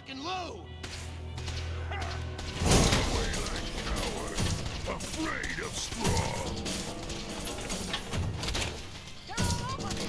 lock and load! Away like cowards, afraid of straw. They're all over me!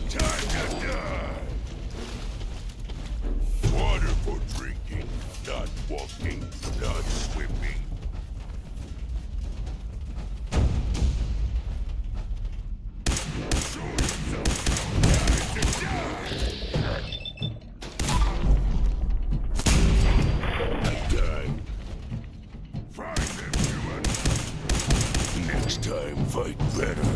Time to die. Water for drinking, not walking, not swimming. Show yourself how time to die. Time. Find them, human. Next time, fight better.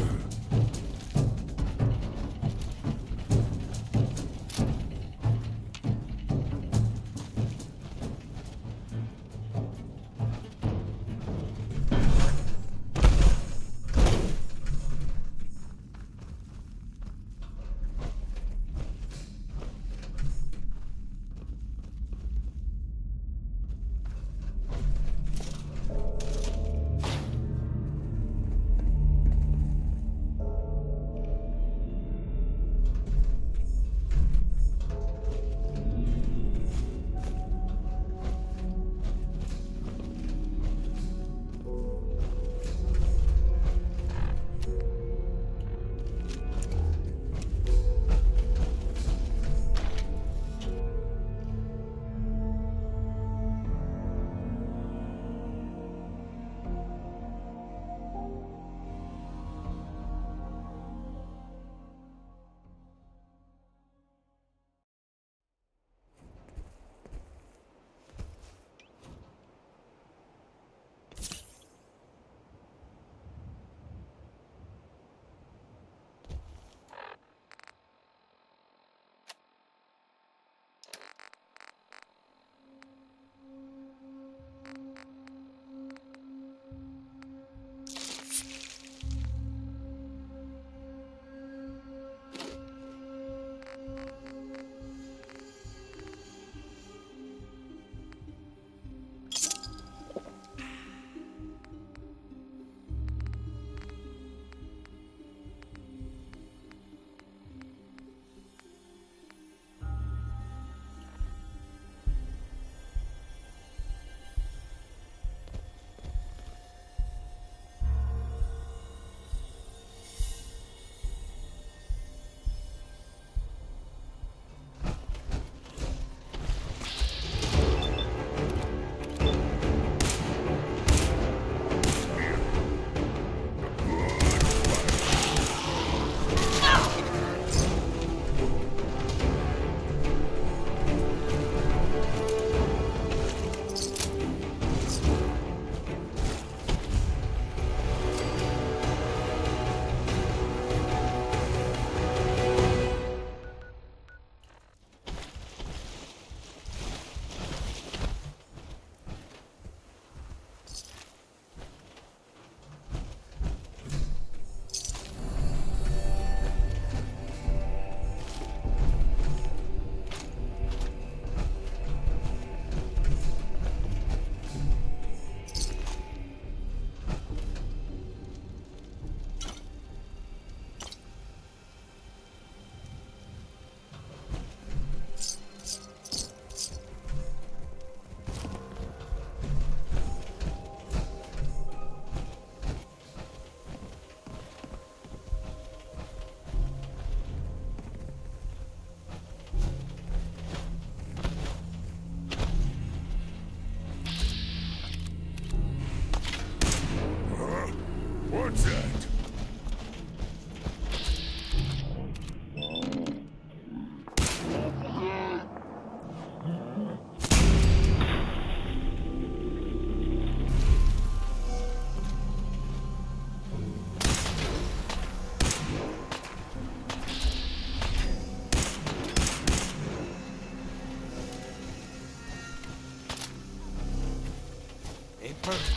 Ain't perfect.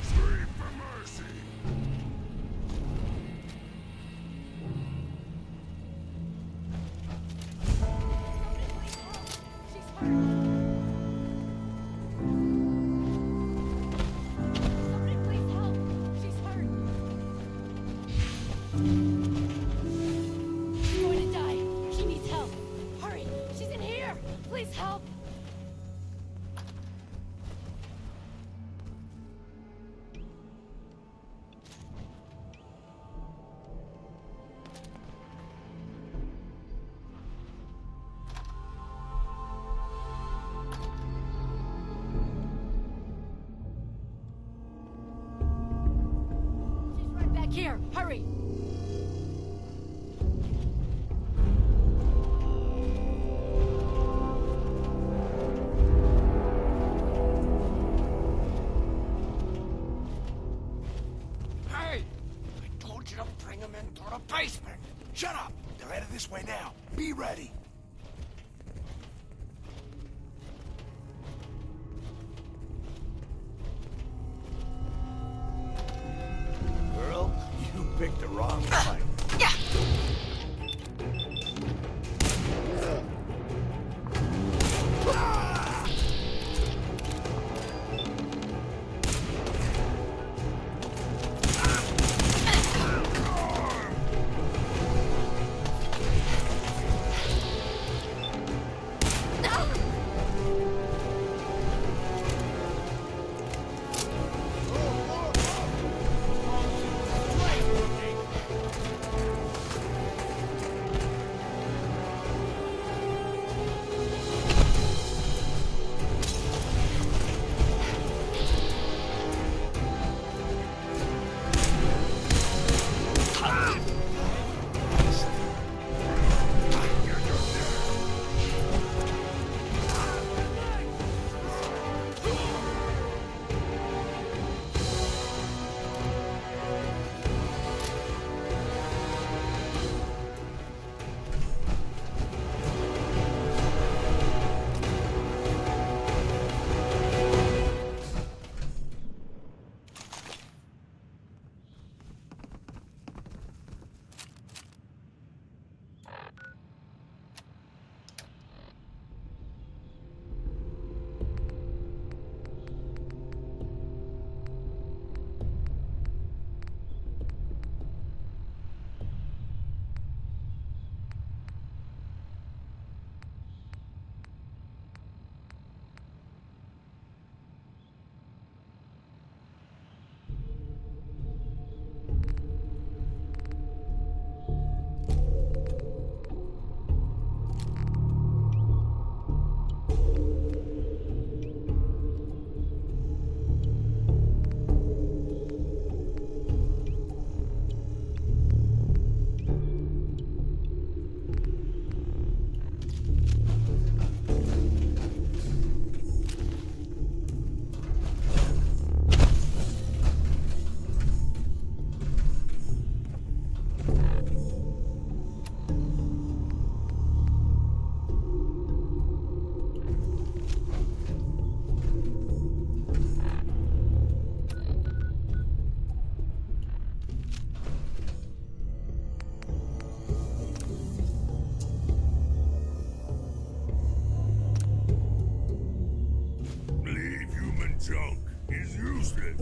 Scream for mercy! Somebody please help! She's hurt! She's going to die! She needs help! Hurry! She's in here! Please help! She's right back here! Hurry! Hey! I told you to bring him into the basement. Shut up! They're headed this way now. Be ready. Girl, you picked the wrong fight. Leave human junk is useless.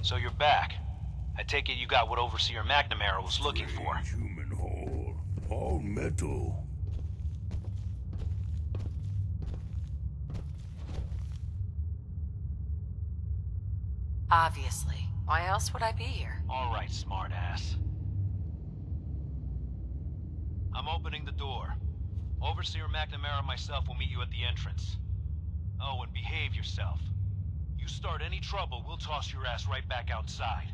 So you're back. I take it you got what Overseer McNamara was looking for. Human hole. All metal. Obviously. Why else would I be here? All right, smartass. I'm opening the door. Overseer McNamara and myself will meet you at the entrance. Oh, and behave yourself. You start any trouble, we'll toss your ass right back outside.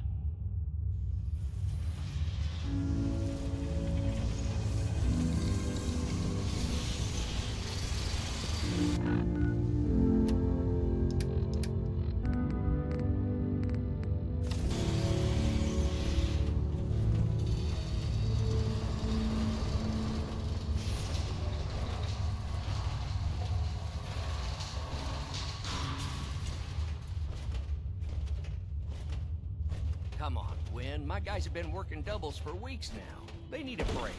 Come on, Gwen. My guys have been working doubles for weeks now. They need a break.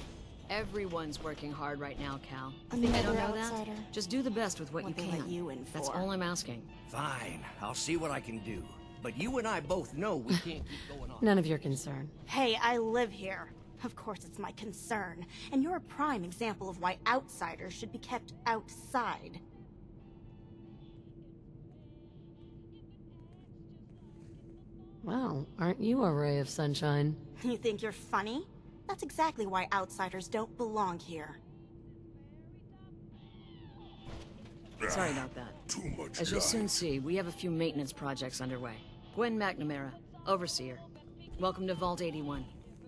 Everyone's working hard right now, Cal. Another Think I don't know outsider. that? Just do the best with what you they can. let you in That's for? all I'm asking. Fine, I'll see what I can do. But you and I both know we can't keep going on. None of your concern. Hey, I live here. Of course it's my concern. And you're a prime example of why outsiders should be kept outside. Well, aren't you a ray of sunshine? You think you're funny? That's exactly why outsiders don't belong here. Sorry about that. Too much As you'll soon life. see, we have a few maintenance projects underway. Gwen McNamara, Overseer. Welcome to Vault 81.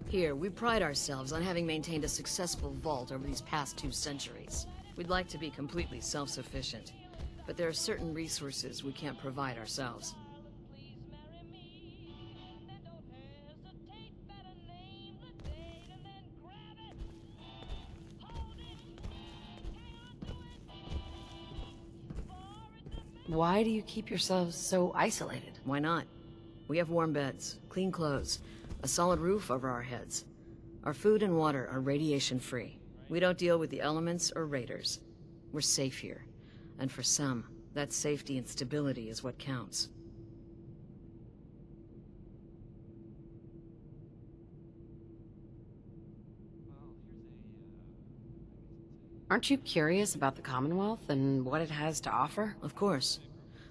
Here, we pride ourselves on having maintained a successful vault over these past 2 centuries. We'd like to be completely self-sufficient, but there are certain resources we can't provide ourselves. Why do you keep yourselves so isolated? Why not? We have warm beds, clean clothes, a solid roof over our heads. Our food and water are radiation-free. We don't deal with the elements or raiders. We're safe here. And for some, that safety and stability is what counts. Aren't you curious about the Commonwealth and what it has to offer? Of course.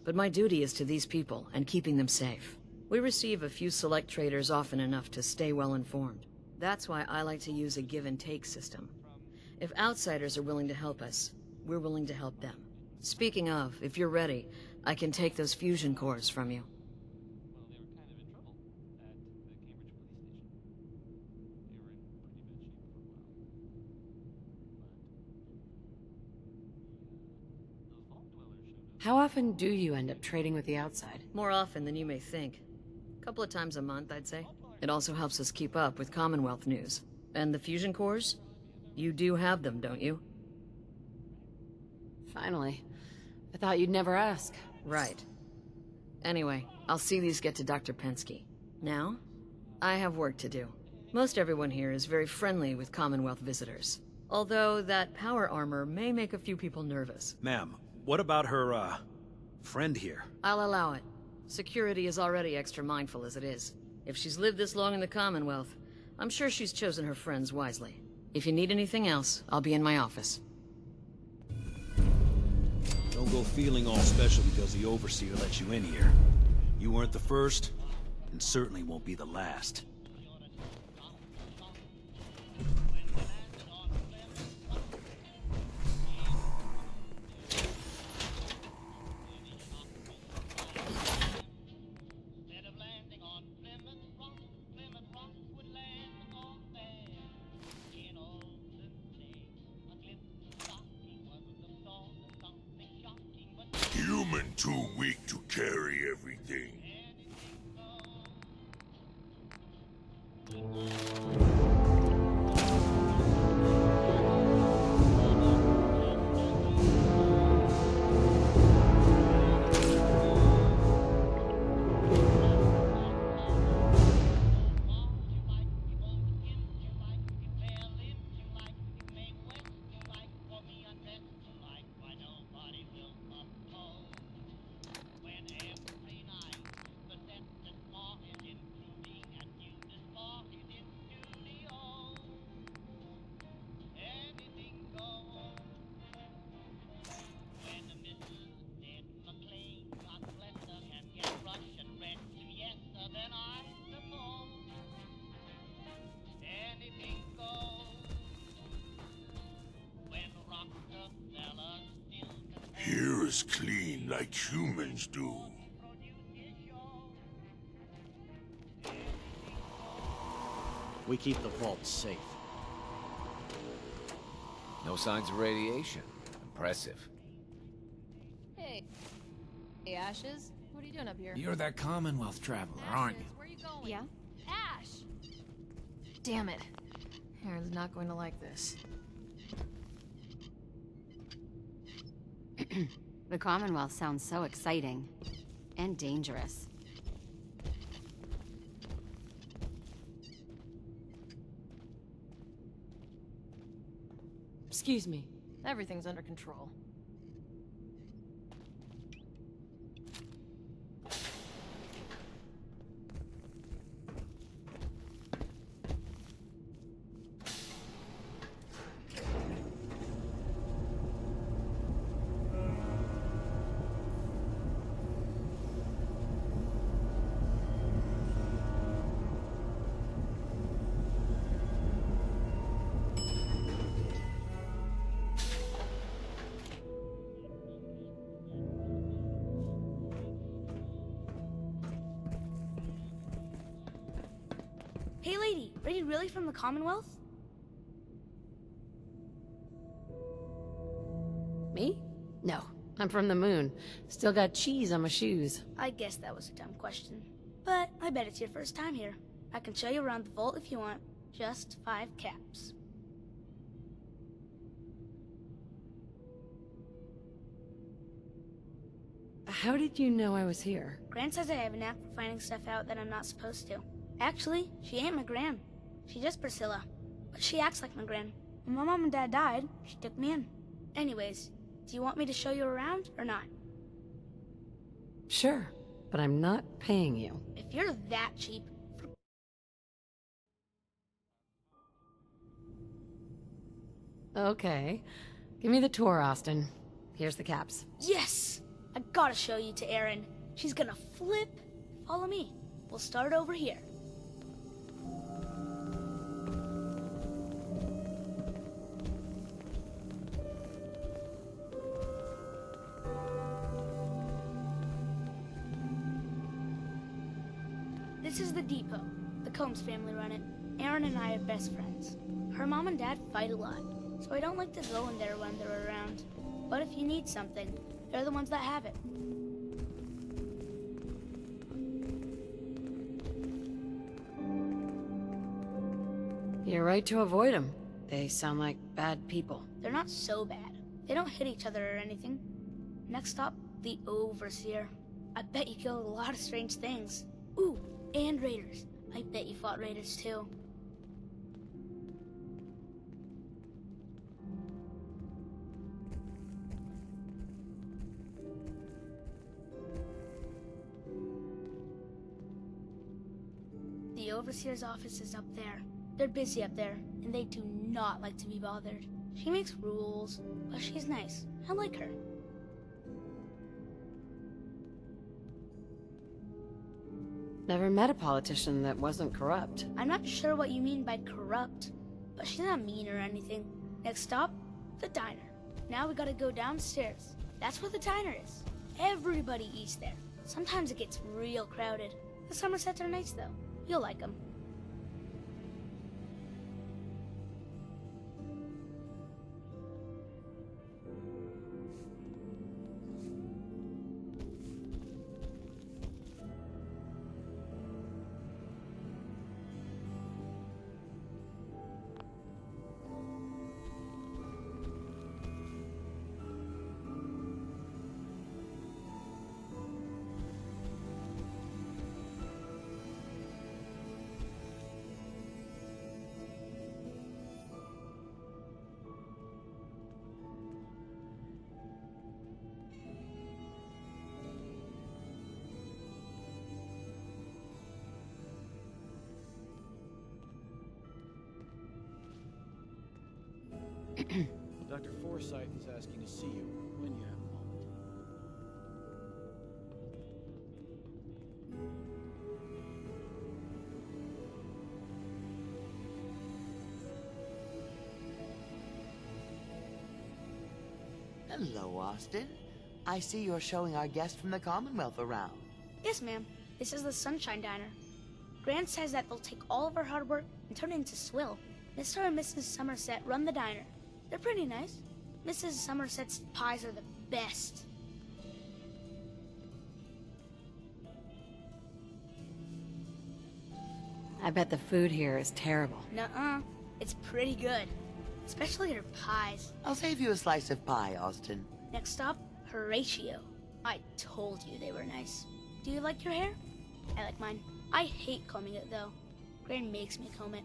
But my duty is to these people and keeping them safe. We receive a few select traders often enough to stay well informed. That's why I like to use a give-and-take system. If outsiders are willing to help us, we're willing to help them. Speaking of, if you're ready, I can take those fusion cores from you. How often do you end up trading with the outside? More often than you may think. A couple of times a month, I'd say. It also helps us keep up with Commonwealth news. And the fusion cores? You do have them, don't you? Finally. I thought you'd never ask. Right. Anyway, I'll see these get to Dr. Pensky. Now, I have work to do. Most everyone here is very friendly with Commonwealth visitors. Although that power armor may make a few people nervous. Ma'am, what about her, friend here? I'll allow it. Security is already extra mindful as it is. If she's lived this long in the Commonwealth, I'm sure she's chosen her friends wisely. If you need anything else, I'll be in my office. Don't go feeling all special because the Overseer let you in here. You weren't the first, and certainly won't be the last. Human too weak to carry everything. as clean like humans do. We keep the vault safe. No signs of radiation. Impressive. Hey. Hey, Ashes. What are you doing up here? You're that Commonwealth traveler, aren't you? Ashes, where are you going? Yeah? Ash! Damn it. Aaron's not going to like this. The Commonwealth sounds so exciting. And dangerous. Excuse me. Everything's under control. Hey lady, are you really from the Commonwealth? Me? No, I'm from the moon. Still got cheese on my shoes. I guess that was a dumb question. But I bet it's your first time here. I can show you around the vault if you want. Just 5 caps. How did you know I was here? Gran says I have a knack for finding stuff out that I'm not supposed to. Actually, she ain't my Gran. She's just Priscilla. But she acts like my Gran. When my mom and dad died, she took me in. Anyways, do you want me to show you around or not? Sure, but I'm not paying you. If you're that cheap, Okay. Give me the tour, Austin. Here's the caps. yes! I gotta show you to Erin. She's gonna flip. Follow me. We'll start over here. This is the depot. The Combs family run it. Erin and I are best friends. Her mom and dad fight a lot, so I don't like to go in there when they're around. But if you need something, they're the ones that have it. You're right to avoid them. They sound like bad people. They're not so bad. They don't hit each other or anything. Next stop, the Overseer. I bet you killed a lot of strange things. Ooh, and raiders. I bet you fought raiders too. The Overseer's office is up there. They're busy up there, and they do not like to be bothered. She makes rules, but she's nice. I like her. Never met a politician that wasn't corrupt. I'm not sure what you mean by corrupt, but she's not mean or anything. Next stop, the diner. Now we gotta go downstairs. That's where the diner is. Everybody eats there. Sometimes it gets real crowded. The Somersets are nice though. You'll like them. Dr. Forsyth is asking to see you when you have a moment. Hello, Austin. I see you're showing our guest from the Commonwealth around. Yes, ma'am. This is the Sunshine Diner. Grant says that they'll take all of our hard work and turn it into swill. Mr. and Mrs. Somerset run the diner. They're pretty nice. Mrs. Somerset's pies are the best. I bet the food here is terrible. Nuh-uh. It's pretty good. Especially her pies. I'll save you a slice of pie, Austin. Next stop, Horatio. I told you they were nice. Do you like your hair? I like mine. I hate combing it, though. Gran makes me comb it.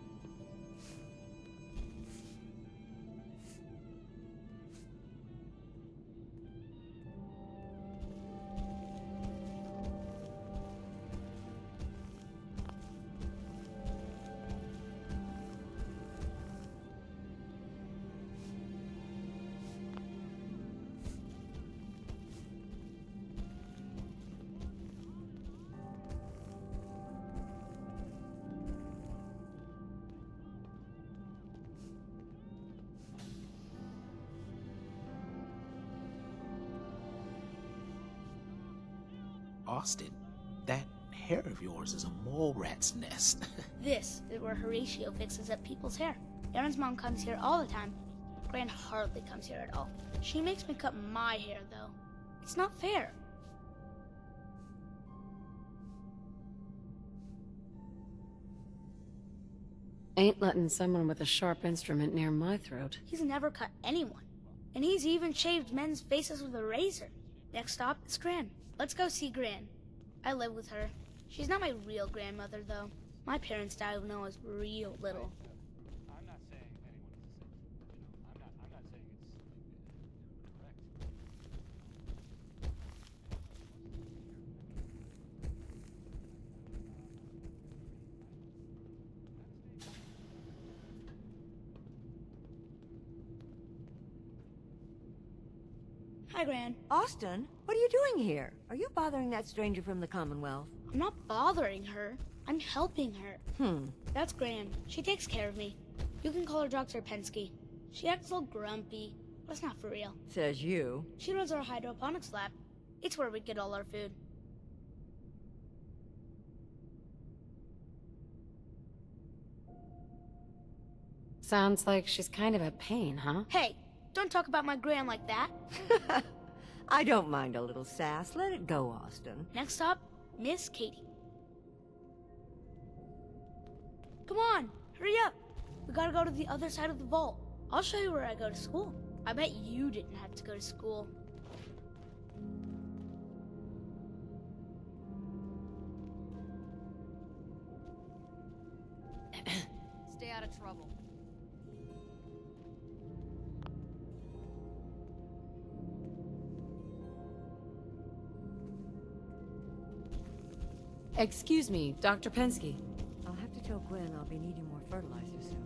Austin, that hair of yours is a mole rat's nest. This is where Horatio fixes up people's hair. Aaron's mom comes here all the time. Gran hardly comes here at all. She makes me cut my hair, though. It's not fair. Ain't letting someone with a sharp instrument near my throat. He's never cut anyone. And he's even shaved men's faces with a razor. Next stop is Gran. Let's go see Gran. I live with her. She's not my real grandmother, though. My parents died when I was real little. I'm not saying anyone is a saint. I'm not saying it's correct. Hi, Gran. Austin, what are you doing here? Are you bothering that stranger from the Commonwealth? I'm not bothering her. I'm helping her. That's Gran. She takes care of me. You can call her Dr. Pensky. She acts all grumpy, but it's not for real. Says you. She runs our hydroponics lab. It's where we get all our food. Sounds like she's kind of a pain, huh? Hey, don't talk about my Gran like that. I don't mind a little sass. Let it go, Austin. Next stop, Miss Katie. Come on, hurry up. We gotta go to the other side of the vault. I'll show you where I go to school. I bet you didn't have to go to school. Stay out of trouble. Excuse me, Dr. Pensky. I'll have to tell Gwen I'll be needing more fertilizer soon.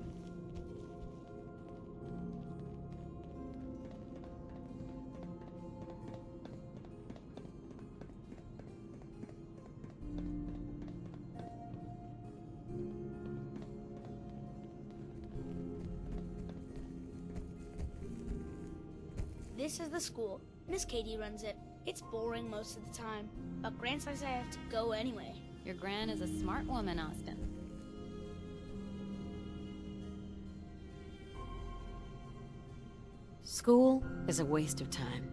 This is the school. Miss Katie runs it. It's boring most of the time, but Gran says I have to go anyway. Your Gran is a smart woman, Austin. School is a waste of time.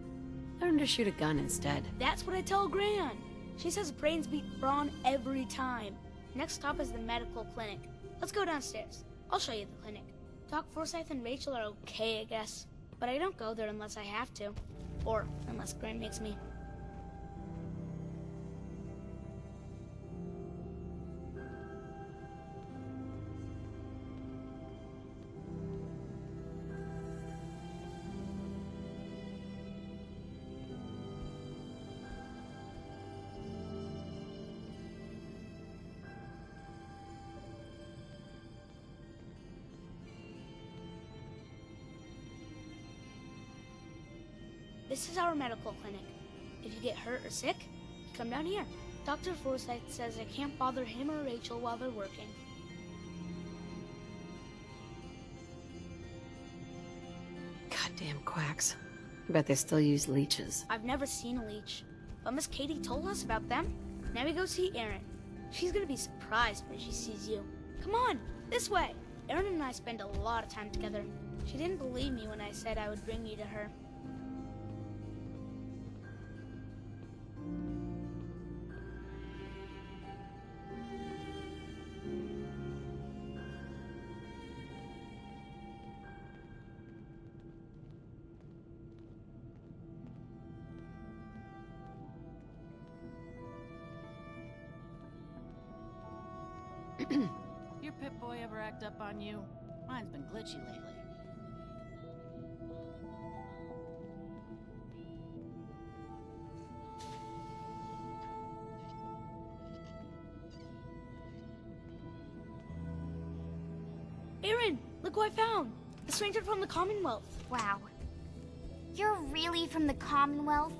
Learn to shoot a gun instead. That's what I tell Gran. She says brains beat brawn every time. Next stop is the medical clinic. Let's go downstairs. I'll show you the clinic. Doc Forsyth and Rachel are okay, I guess. But I don't go there unless I have to. Or unless Gran makes me. This is our medical clinic. If you get hurt or sick, you come down here. Dr. Forsyth says I can't bother him or Rachel while they're working. Goddamn quacks. I bet they still use leeches. I've never seen a leech, but Miss Katie told us about them. Now we go see Erin. She's gonna be surprised when she sees you. Come on, this way. Erin and I spend a lot of time together. She didn't believe me when I said I would bring you to her. Your Pip-Boy ever act up on you? Mine's been glitchy lately. Erin, look who I found. The stranger from the Commonwealth. Wow. You're really from the Commonwealth?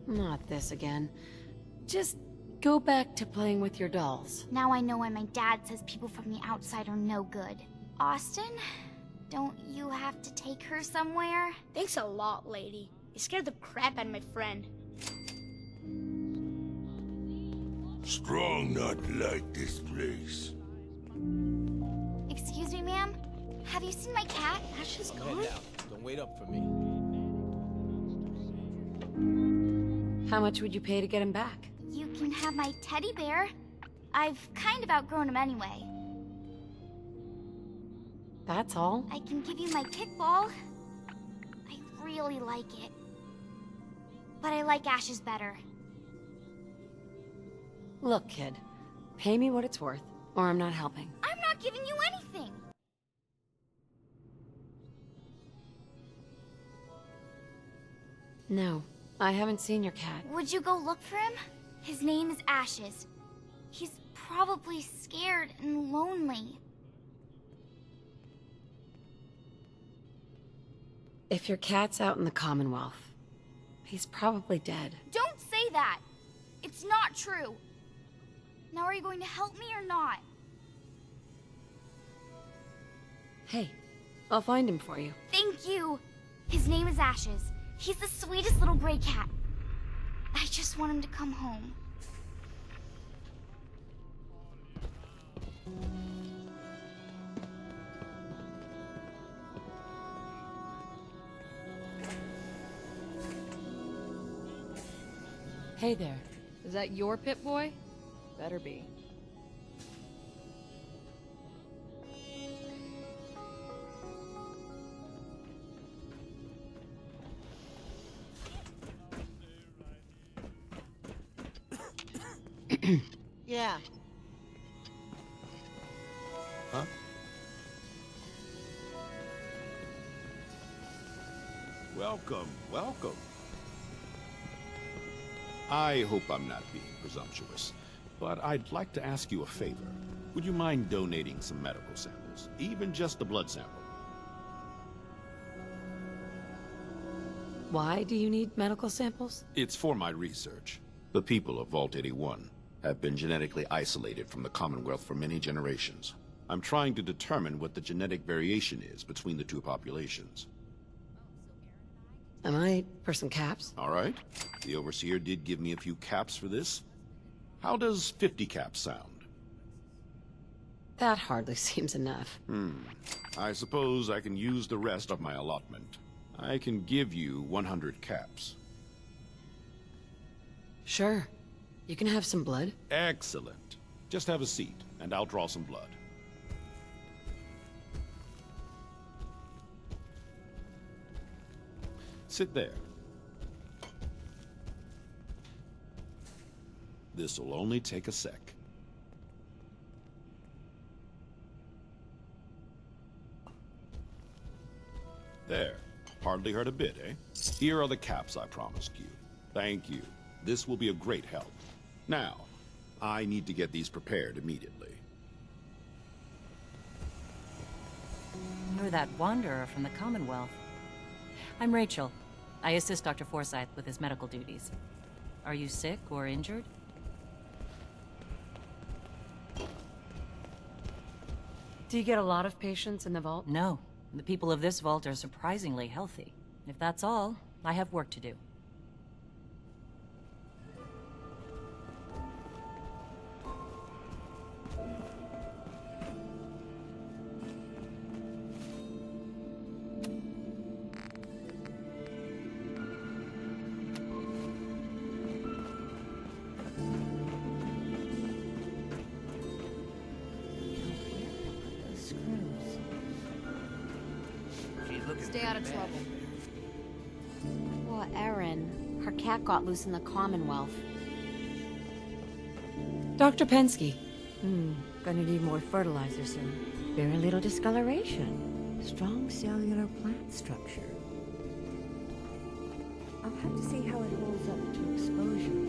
Not this again. Just go back to playing with your dolls. Now I know why my dad says people from the outside are no good. Austin, don't you have to take her somewhere? Thanks a lot, lady. You scared the crap out of my friend. Strong not like this place. Excuse me, ma'am? Have you seen my cat? Ash is Head gone? down. Don't wait up for me. How much would you pay to get him back? You can have my teddy bear. I've kind of outgrown him anyway. That's all? I can give you my kickball. I really like it. But I like Ash's better. Look, kid. Pay me what it's worth, or I'm not helping. I'm not giving you anything! No, I haven't seen your cat. Would you go look for him? His name is Ashes. He's probably scared and lonely. If your cat's out in the Commonwealth, he's probably dead. Don't say that! It's not true! Now are you going to help me or not? Hey, I'll find him for you. Thank you! His name is Ashes. He's the sweetest little gray cat. I just want him to come home. Hey there. Is that your Pip-Boy? Better be. Yeah. Huh? Welcome, welcome. I hope I'm not being presumptuous, but I'd like to ask you a favor. Would you mind donating some medical samples? Even just a blood sample. Why do you need medical samples? It's for my research. The people of Vault 81 have been genetically isolated from the Commonwealth for many generations. I'm trying to determine what the genetic variation is between the two populations. Am I for some caps? All right. The Overseer did give me a few caps for this. How does 50 caps sound? That hardly seems enough. I suppose I can use the rest of my allotment. I can give you 100 caps. Sure. You can have some blood. Excellent. Just have a seat, and I'll draw some blood. Sit there. This'll only take a sec. There. Hardly hurt a bit, eh? Here are the caps I promised you. Thank you. This will be a great help. Now, I need to get these prepared immediately. You're that wanderer from the Commonwealth. I'm Rachel. I assist Dr. Forsyth with his medical duties. Are you sick or injured? Do you get a lot of patients in the vault? No. The people of this vault are surprisingly healthy. If that's all, I have work to do. Stay out of trouble. Poor Erin. Her cat got loose in the Commonwealth. Dr. Pensky. Gonna need more fertilizer soon. Very little discoloration. Strong cellular plant structure. I'll have to see how it holds up to exposure.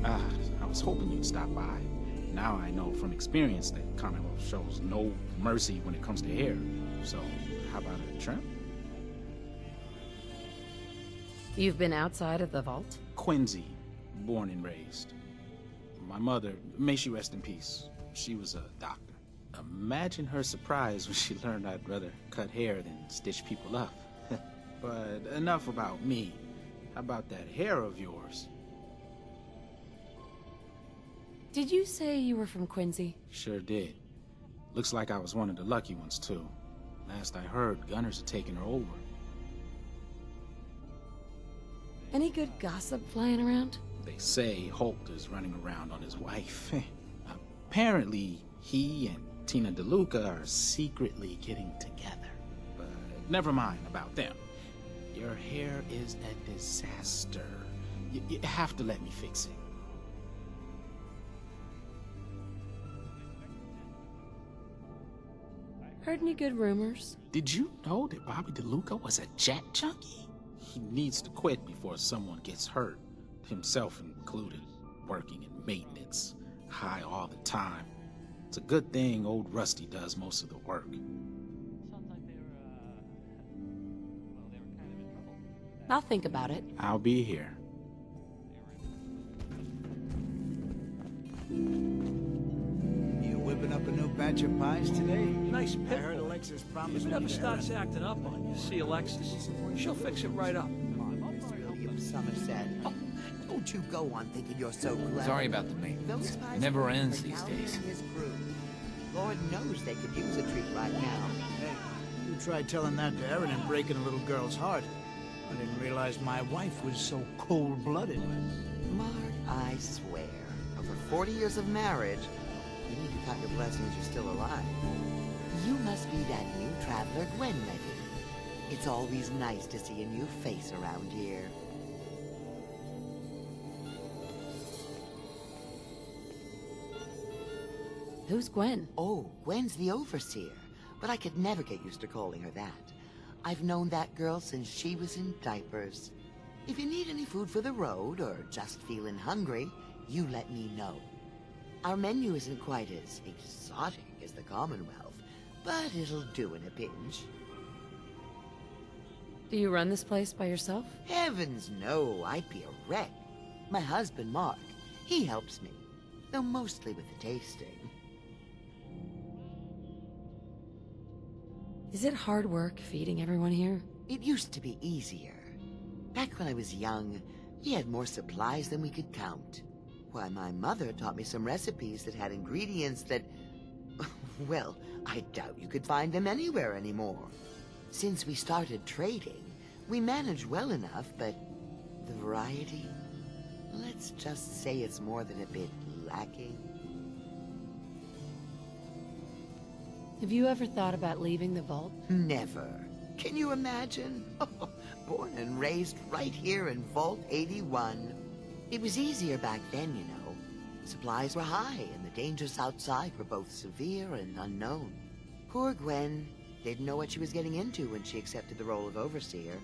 I was hoping you'd stop by. Now I know from experience that Commonwealth shows no mercy when it comes to hair. So, how about a trim? You've been outside of the vault? Quincy, born and raised. My mother, may she rest in peace, she was a doctor. Imagine her surprise when she learned I'd rather cut hair than stitch people up. But enough about me. How about that hair of yours? Did you say you were from Quincy? Sure did. Looks like I was one of the lucky ones, too. Last I heard, Gunners are taking her over. Any good gossip flying around? They say Holt is running around on his wife. Apparently, he and Tina DeLuca are secretly getting together. But never mind about them. Your hair is a disaster. You have to let me fix it. Heard any good rumors? Did you know that Bobby DeLuca was a jet junkie? He needs to quit before someone gets hurt, himself included, working in maintenance, high all the time. It's a good thing old Rusty does most of the work. Sounds like they were kind of in trouble. I'll think about it. I'll be here. You whipping up a new batch of pies today? Nice I pit heard bull. Alexis If promised it me ever to starts acting up on you, see Alexis. She'll fix it right up. William Somerset. Oh, don't you go on thinking you're so clever. Sorry about the maintenance. Those pies It never are ends for these Calvin days. and his crew. Lord knows they could use a treat right now. Hey, you tried telling that to Erin and breaking a little girl's heart. I didn't realize my wife was so cold-blooded. Mark, I swear, over 40 years of marriage, you need to count your blessings you're still alive. You must be that new traveler Gwen met in. It's always nice to see a new face around here. Who's Gwen? Oh, Gwen's the overseer, but I could never get used to calling her that. I've known that girl since she was in diapers. If you need any food for the road, or just feeling hungry, you let me know. Our menu isn't quite as exotic as the Commonwealth, but it'll do in a pinch. Do you run this place by yourself? Heavens no, I'd be a wreck. My husband, Mark, he helps me, though mostly with the tasting. Is it hard work feeding everyone here? It used to be easier. Back when I was young, we had more supplies than we could count. Why, my mother taught me some recipes that had ingredients that... well, I doubt you could find them anywhere anymore. Since we started trading, we managed well enough, but the variety... let's just say it's more than a bit lacking. Have you ever thought about leaving the vault? Never. Can you imagine? Born and raised right here in Vault 81. It was easier back then, you know. Supplies were high, and the dangers outside were both severe and unknown. Poor Gwen didn't know what she was getting into when she accepted the role of overseer.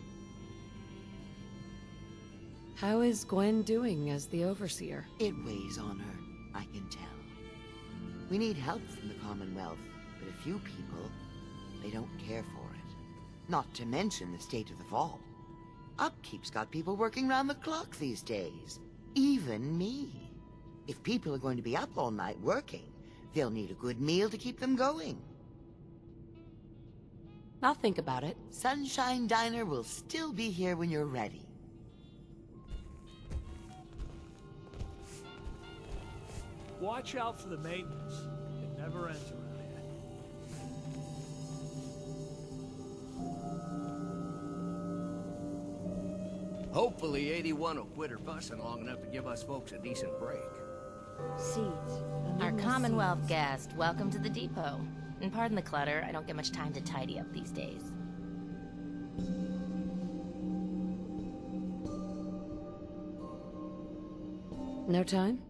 How is Gwen doing as the overseer? It weighs on her, I can tell. We need help from the Commonwealth, but a few people, they don't care for it. Not to mention the state of the vault. Upkeep's got people working round the clock these days. Even me. If people are going to be up all night working, They'll need a good meal to keep them going. I'll think about it. Sunshine Diner will still be here when you're ready. Watch out for the maintenance. It never ends around here. Hopefully 81 will quit her fussing long enough to give us folks a decent break. Seeds. Our Commonwealth guest, welcome to the depot. And pardon the clutter, I don't get much time to tidy up these days. No time?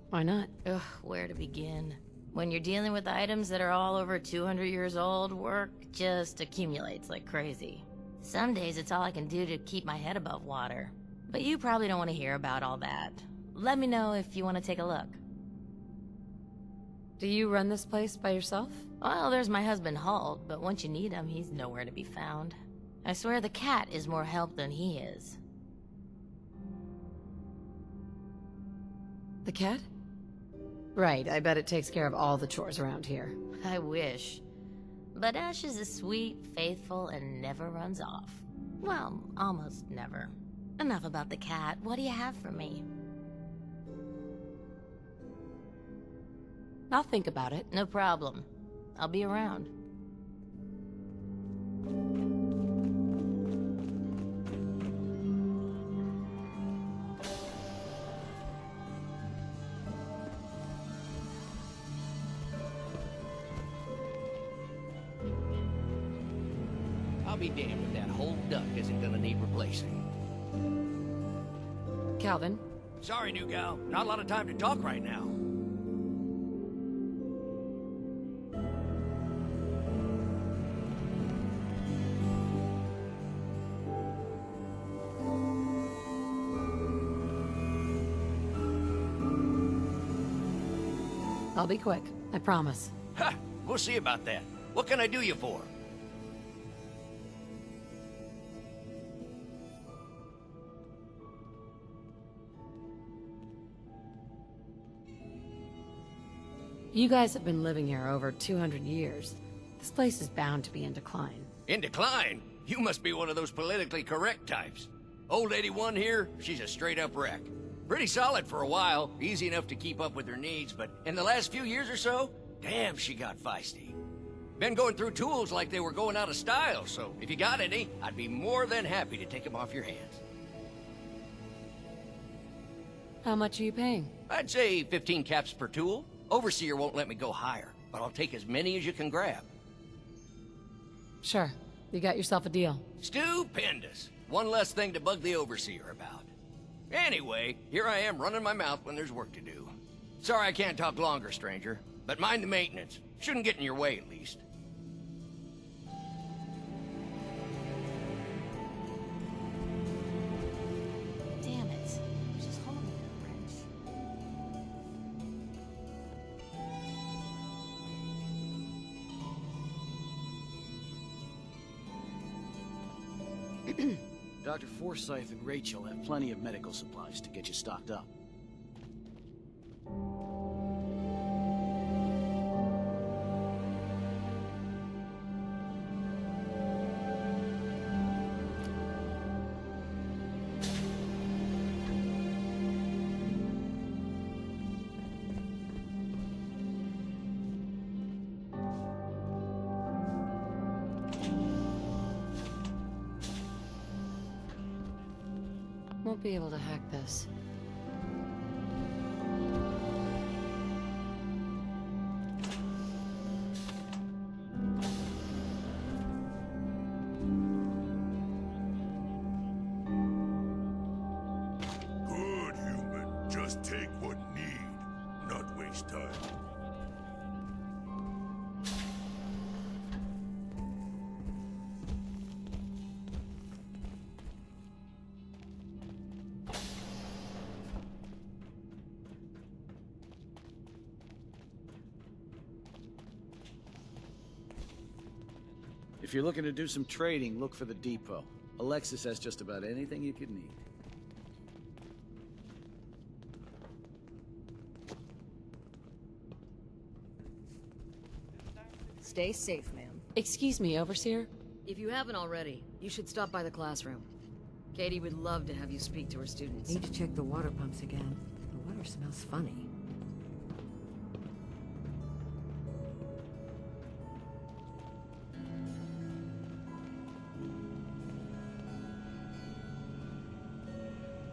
Why not? Ugh, where to begin? When you're dealing with items that are all over 200 years old, work just accumulates like crazy. Some days it's all I can do to keep my head above water. But you probably don't want to hear about all that. Let me know if you want to take a look. Do you run this place by yourself? Well, there's my husband Halt, but once you need him, he's nowhere to be found. I swear the cat is more help than he is. The cat? Right, I bet it takes care of all the chores around here. I wish. But Ash is a sweet, faithful, and never runs off. Well, almost never. Enough about the cat. What do you have for me? I'll think about it. No problem. I'll be around. I'll be damned if that whole duck isn't gonna need replacing. Calvin? Sorry, new gal. Not a lot of time to talk right now. I'll be quick, I promise. Ha! We'll see about that. What can I do you for? You guys have been living here over 200 years. This place is bound to be in decline. In decline? You must be one of those politically correct types. Old 81 here, she's a straight-up wreck. Pretty solid for a while, easy enough to keep up with her needs, but in the last few years or so, damn, she got feisty. Been going through tools like they were going out of style, so if you got any, I'd be more than happy to take them off your hands. How much are you paying? I'd say 15 caps per tool. Overseer won't let me go higher, but I'll take as many as you can grab. Sure. You got yourself a deal. Stupendous. One less thing to bug the Overseer about. Anyway, here I am running my mouth when there's work to do. Sorry I can't talk longer, stranger, but mind the maintenance. Shouldn't get in your way, at least. Damn it. Just hold me there, wrench. Dr. Forsyth and Rachel have plenty of medical supplies to get you stocked up. Won't be able to hack this. Good human. Just take what need, not waste time. If you're looking to do some trading, look for the depot. Alexis has just about anything you could need. Stay safe, ma'am. Excuse me, Overseer? If you haven't already, you should stop by the classroom. Katie would love to have you speak to her students. Need to check the water pumps again. The water smells funny.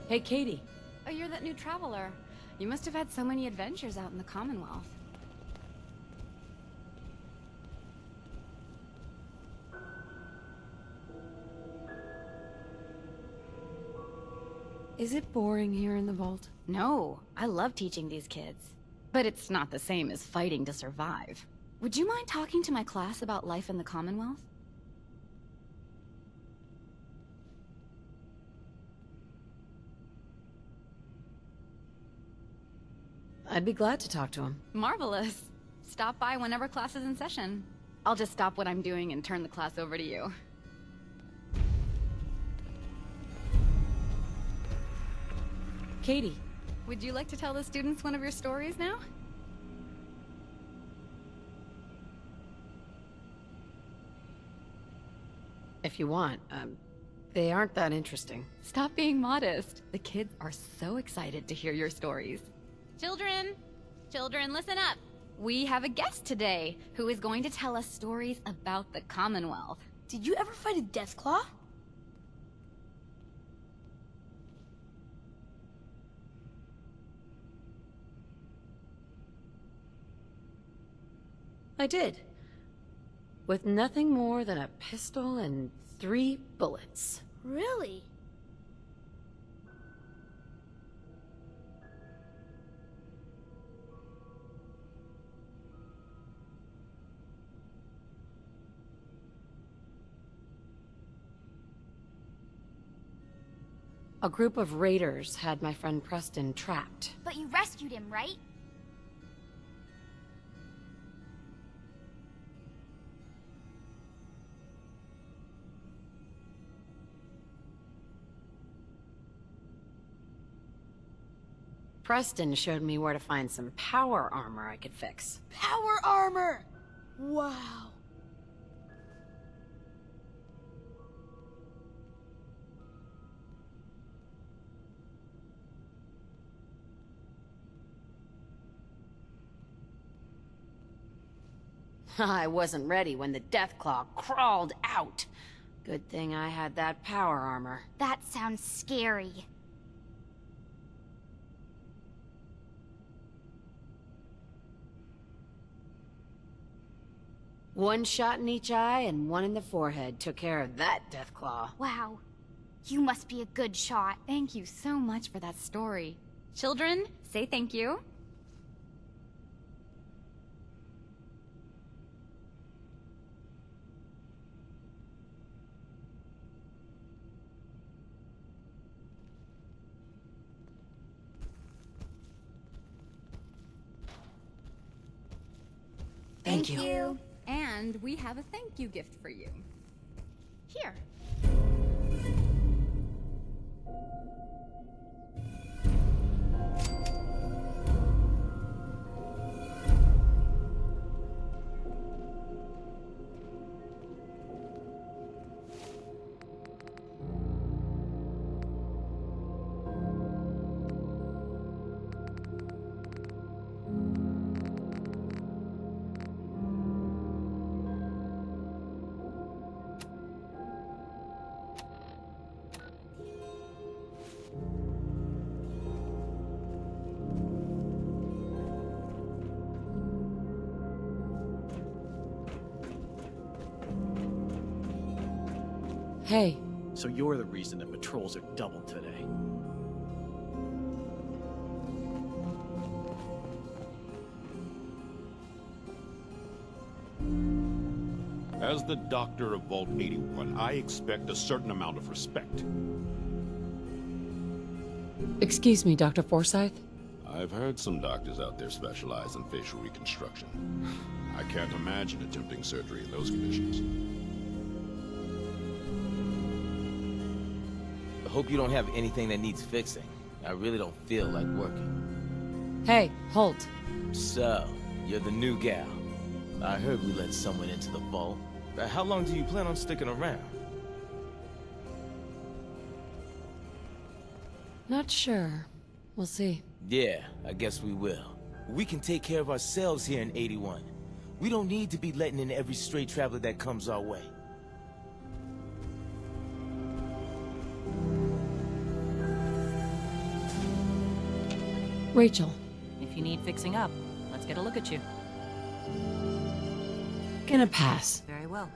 Hey, Katie. Oh, you're that new traveler. You must have had so many adventures out in the Commonwealth. Is it boring here in the vault? No, I love teaching these kids. But it's not the same as fighting to survive. Would you mind talking to my class about life in the Commonwealth? I'd be glad to talk to him. Marvelous. Stop by whenever class is in session. I'll just stop what I'm doing and turn the class over to you. Katie. Would you like to tell the students one of your stories now? If you want. They aren't that interesting. Stop being modest. The kids are so excited to hear your stories. Children! Children, listen up! We have a guest today who is going to tell us stories about the Commonwealth. Did you ever fight a Deathclaw? I did. With nothing more than a pistol and 3 bullets. Really? A group of raiders had my friend Preston trapped. But you rescued him, right? Preston showed me where to find some power armor I could fix. Power armor! Wow. I wasn't ready when the Deathclaw crawled out. Good thing I had that power armor. That sounds scary. One shot in each eye and one in the forehead took care of that Deathclaw. Wow. You must be a good shot. Thank you so much for that story. Children, say thank you. Thank you. And we have a thank you gift for you. Here. Hey. So you're the reason the patrols are doubled today. As the doctor of Vault 81, I expect a certain amount of respect. Excuse me, Dr. Forsyth? I've heard some doctors out there specialize in facial reconstruction. I can't imagine attempting surgery in those conditions. I hope you don't have anything that needs fixing. I really don't feel like working. Hey, Holt. So, you're the new gal. I heard we let someone into the vault. How long do you plan on sticking around? Not sure. We'll see. Yeah, I guess we will. We can take care of ourselves here in 81. We don't need to be letting in every stray traveler that comes our way. Rachel. If you need fixing up, let's get a look at you. Gonna pass. Very well.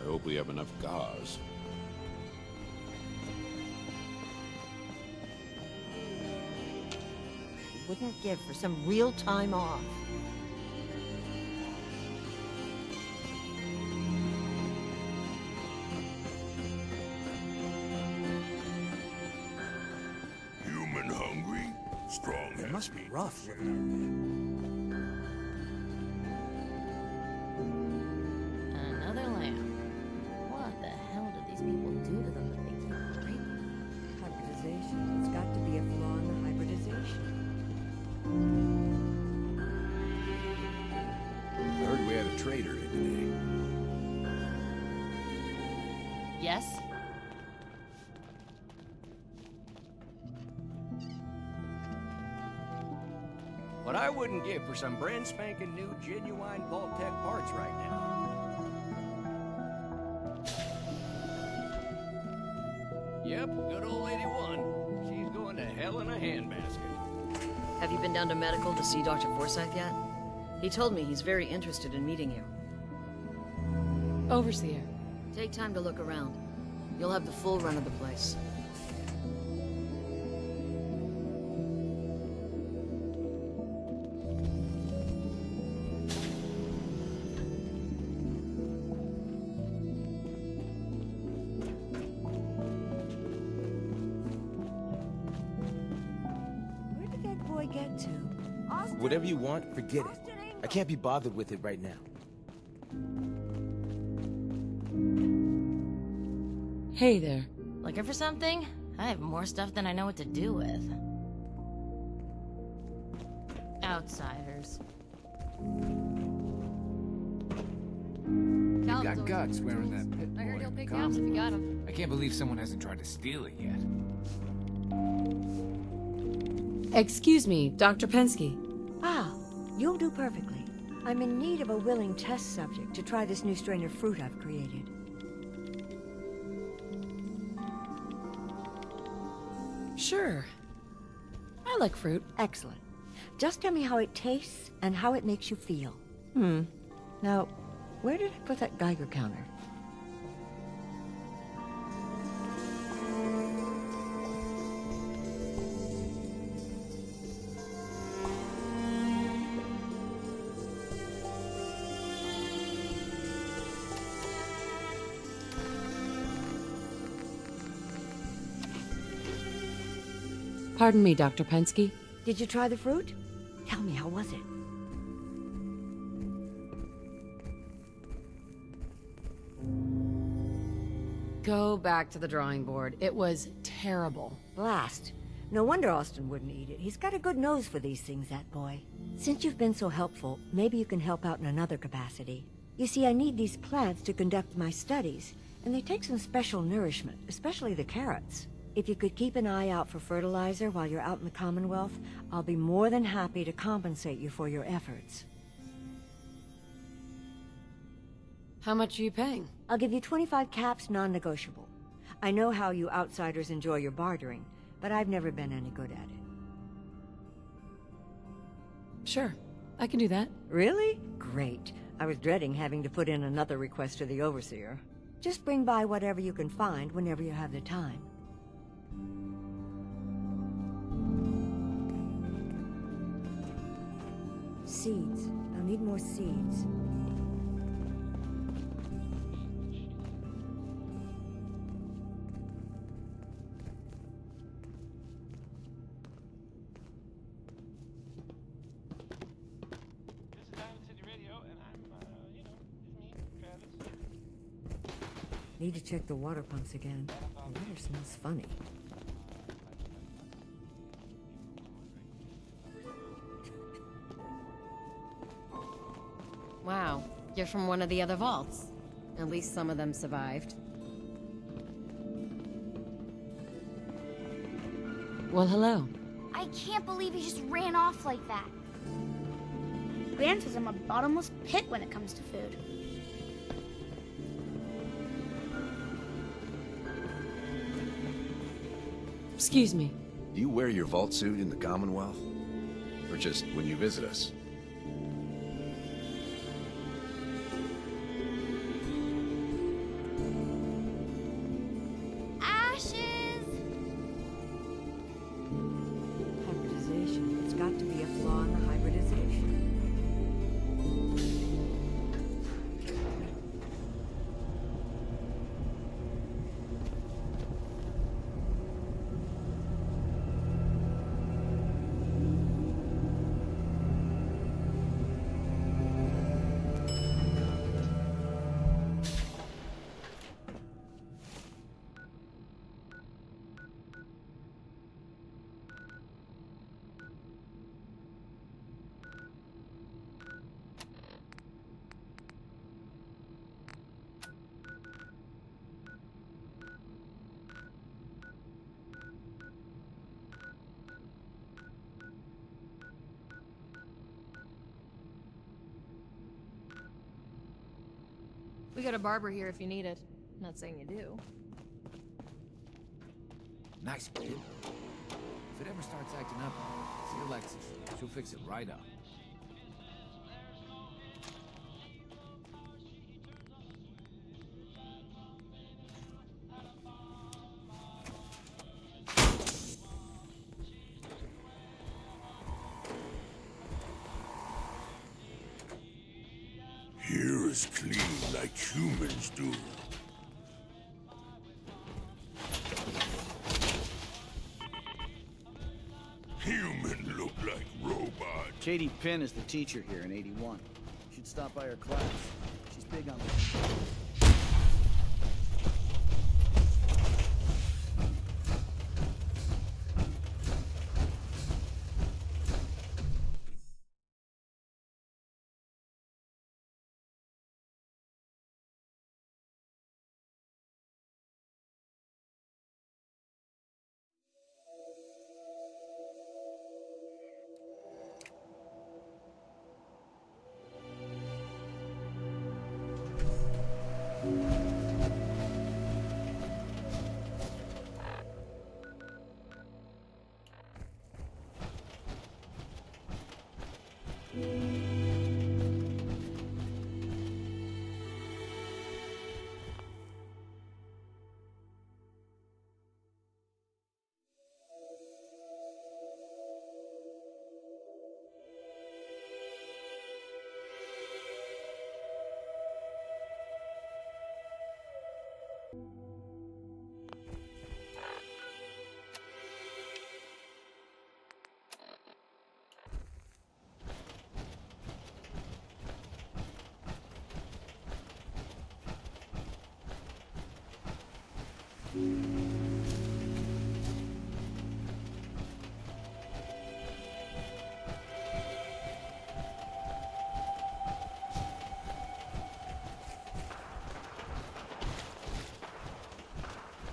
I hope we have enough gauze. Wouldn't give for some real time off. Human hungry? Strong. It must be rough living Another lamb. What the hell did these people do to them that they keep breaking? Hybridization. It's got to be a flaw in the hybridization. I heard we had a trader in today. Yes? What I wouldn't give for some brand spanking new genuine Vault-Tec parts right now. Yep, good old Lady One. She's going to hell in a handbasket. Have you been down to medical to see Dr. Forsyth yet? He told me he's very interested in meeting you. Overseer. Take time to look around. You'll have the full run of the place. Where did that boy get to? Whatever you want, forget it. I can't be bothered with it right now. Hey there. Looking for something? I have more stuff than I know what to do with. Outsiders. You got guts wearing that pit. I heard he'll pick you up if you got him. I can't believe someone hasn't tried to steal it yet. Excuse me, Dr. Pensky. Ah, you'll do perfectly. I'm in need of a willing test subject to try this new strain of fruit I've created. Sure. I like fruit. Excellent. Just tell me how it tastes and how it makes you feel. Now, where did I put that Geiger counter? Pardon me, Dr. Pensky. Did you try the fruit? Tell me, how was it? Go back to the drawing board. It was terrible. Blast. No wonder Austin wouldn't eat it. He's got a good nose for these things, that boy. Since you've been so helpful, maybe you can help out in another capacity. You see, I need these plants to conduct my studies, and they take some special nourishment, especially the carrots. If you could keep an eye out for fertilizer while you're out in the Commonwealth, I'll be more than happy to compensate you for your efforts. How much are you paying? I'll give you 25 caps, non-negotiable. I know how you outsiders enjoy your bartering, but I've never been any good at it. Sure, I can do that. Really? Great. I was dreading having to put in another request to the Overseer. Just bring by whatever you can find whenever you have the time. Seeds. I'll need more seeds. Need to check the water pumps again. The water smells funny. Wow, you're from one of the other vaults. At least some of them survived. Well, hello. I can't believe he just ran off like that. Gran says I'm a bottomless pit when it comes to food. Excuse me. Do you wear your vault suit in the Commonwealth? Or just when you visit us? Ashes! Hybridization. It's got to be a flaw in the hybridization. We got a barber here if you need it. Not saying you do. Nice, kid. If it ever starts acting up, see Alexis. She'll fix it right up. Here is clean like humans do. Human look like robots. Katie Pinn is the teacher here in 81. You should stop by her class. She's big on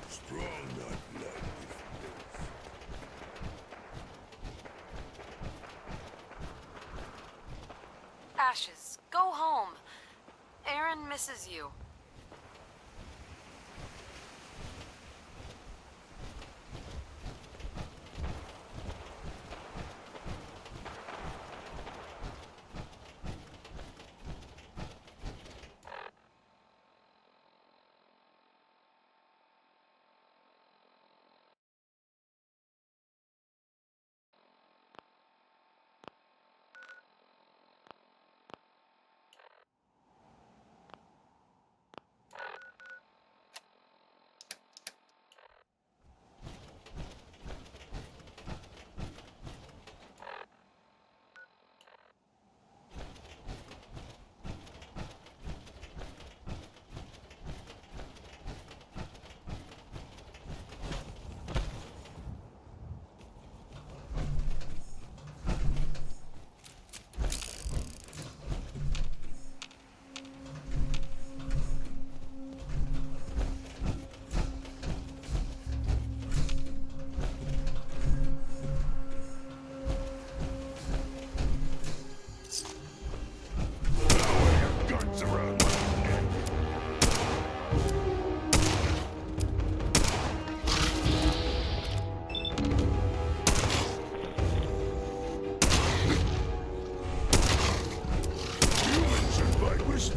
Strong not like Ashes, go home. Aaron misses you.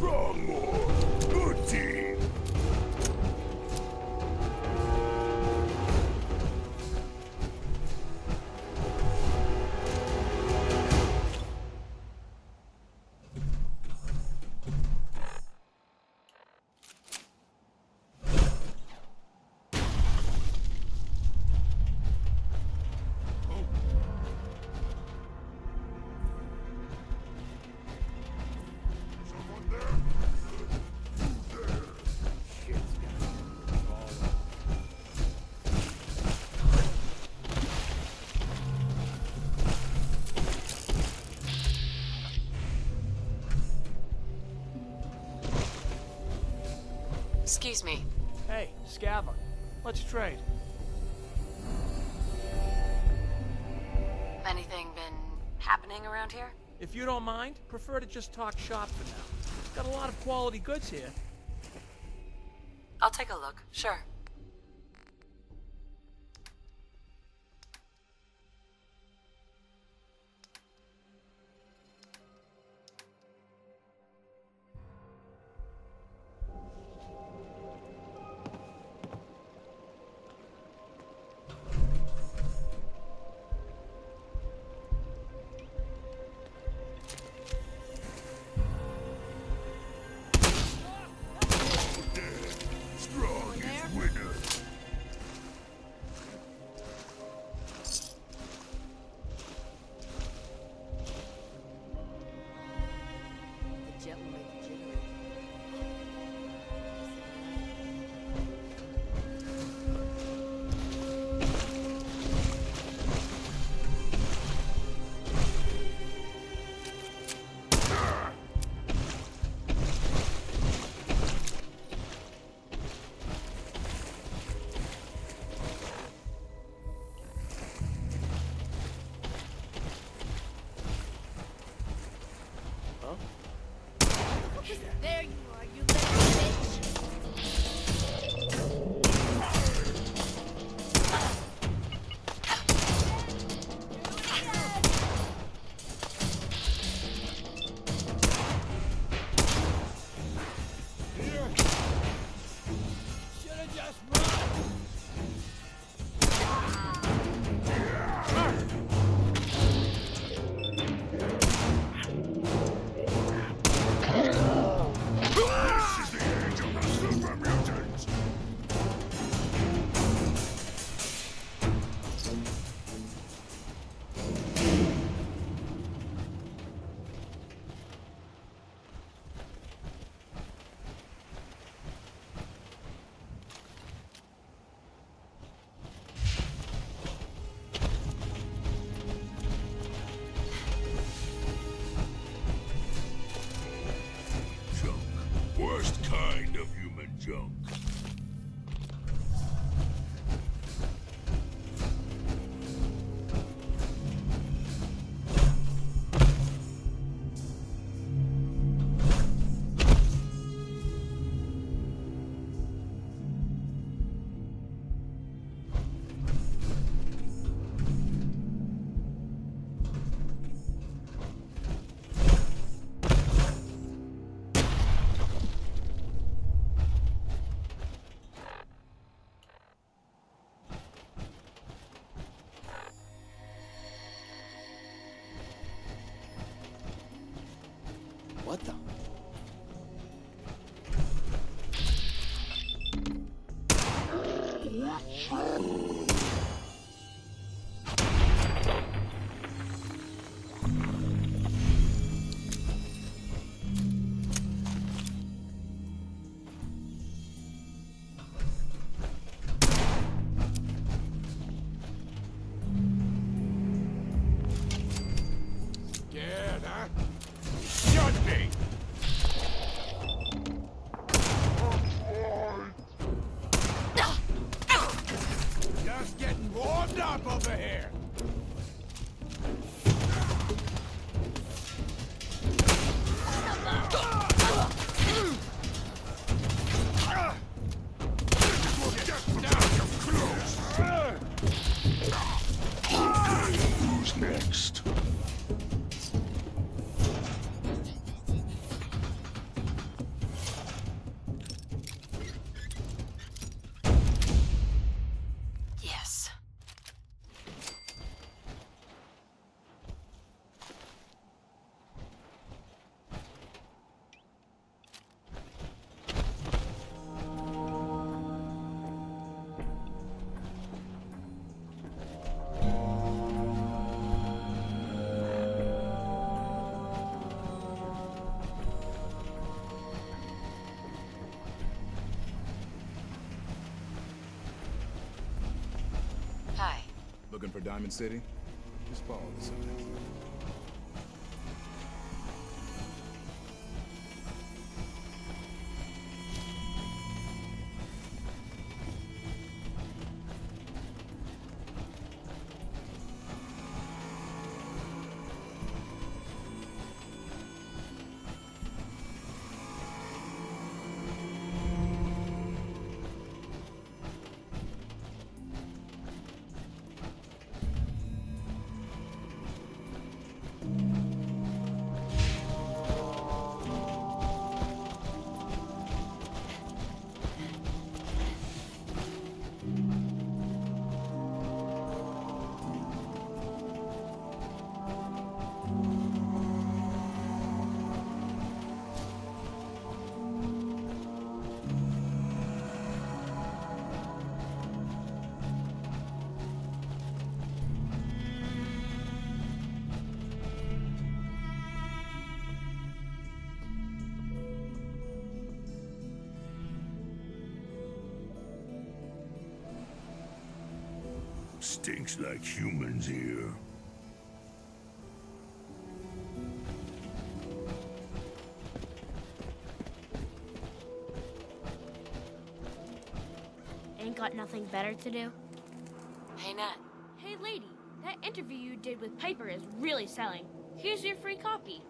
Strong more. Good team. Excuse me. Hey, Scaver. Let's trade. Anything been happening around here? If you don't mind, prefer to just talk shop for now. Got a lot of quality goods here. I'll take a look, sure. Strong is winner. The jet will make the generator. There you are, you little bitch. Should've just run. This is the age of the super mutants. Junk. Worst kind of human junk. What the? Scared, huh? Should be. Just getting warmed up over here. Who's next? looking for Diamond City? Just follow the signs. Stinks like humans here. Ain't got nothing better to do? Hey, Nat. Hey, lady, that interview you did with Piper is really selling. Here's your free copy.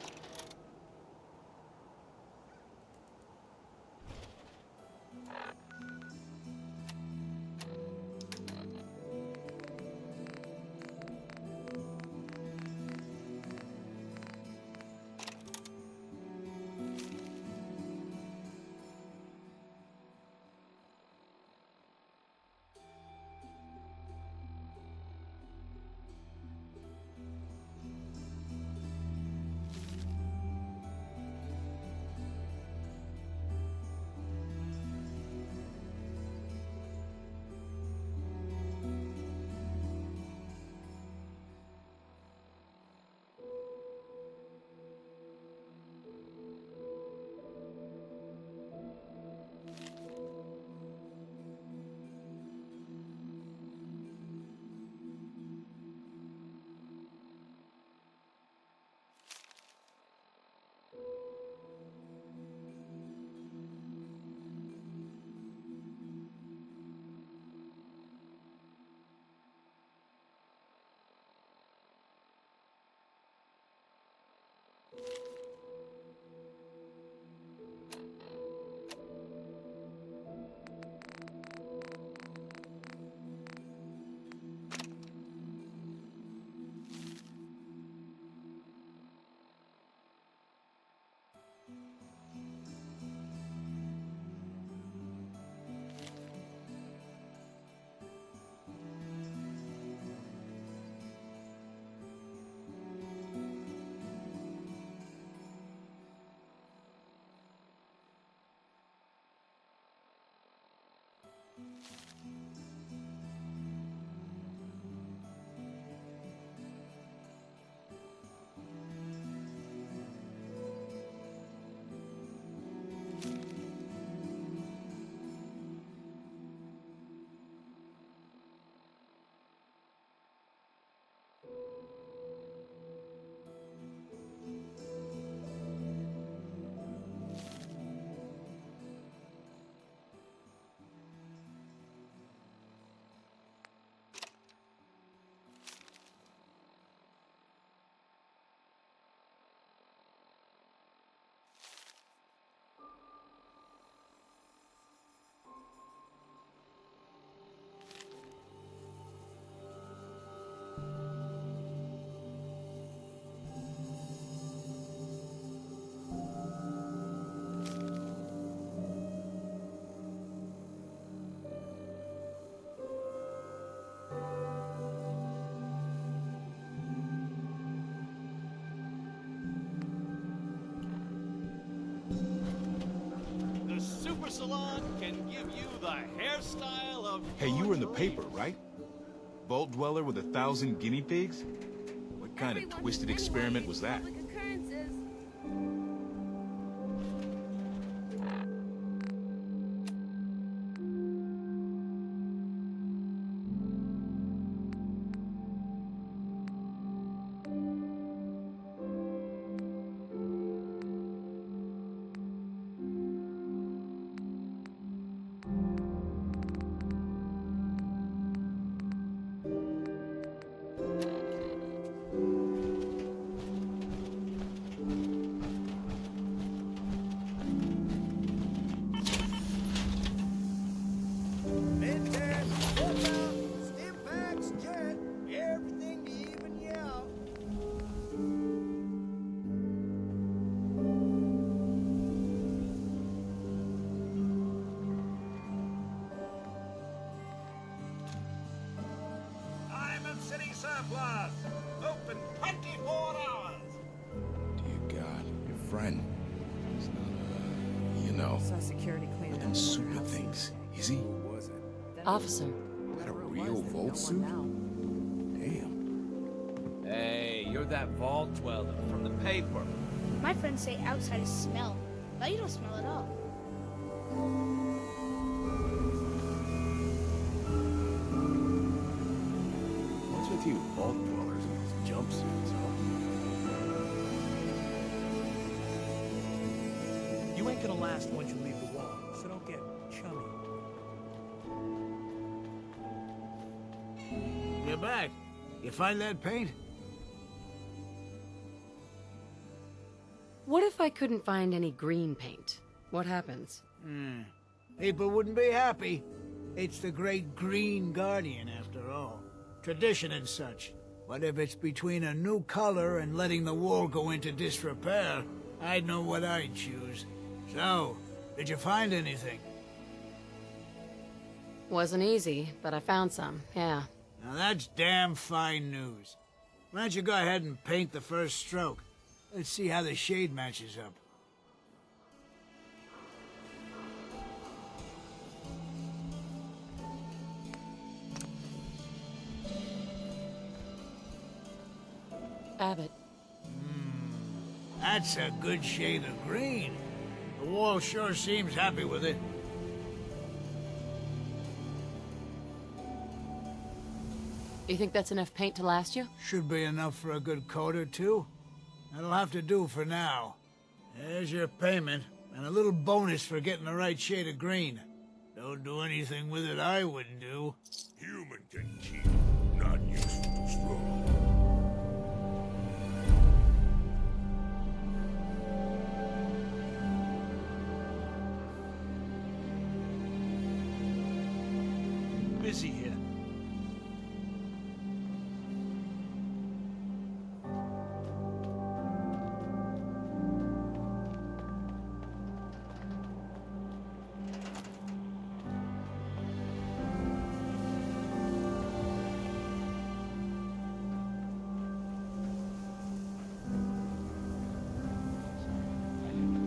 Super Salon can give you the hairstyle of... Hey, you were in the paper, right? Vault Dweller with 1,000 guinea pigs? What kind of twisted experiment was that? friend. He's not, you know, Saw security cleaning them super things. Is he? Officer. Got a real Vault suit? Damn. Hey, you're that vault dweller from the paper. My friends say outside is smell, but you don't smell at all. What's with you Vault dwellers in these jumpsuits, huh? You ain't gonna last once you leave the wall, so don't get chummy. You're back. You find that paint? What if I couldn't find any green paint? What happens? People wouldn't be happy. It's the great Green Guardian, after all. Tradition and such. But if it's between a new color and letting the wall go into disrepair, I'd know what I'd choose. So, did you find anything? Wasn't easy, but I found some, yeah. Now that's damn fine news. Why don't you go ahead and paint the first stroke? Let's see how the shade matches up. Abbott. That's a good shade of green. The wall sure seems happy with it. You think that's enough paint to last you? Should be enough for a good coat or two. That'll have to do for now. There's your payment, and a little bonus for getting the right shade of green. Don't do anything with it I wouldn't do. Human can keep, not useful to strong. Busy here.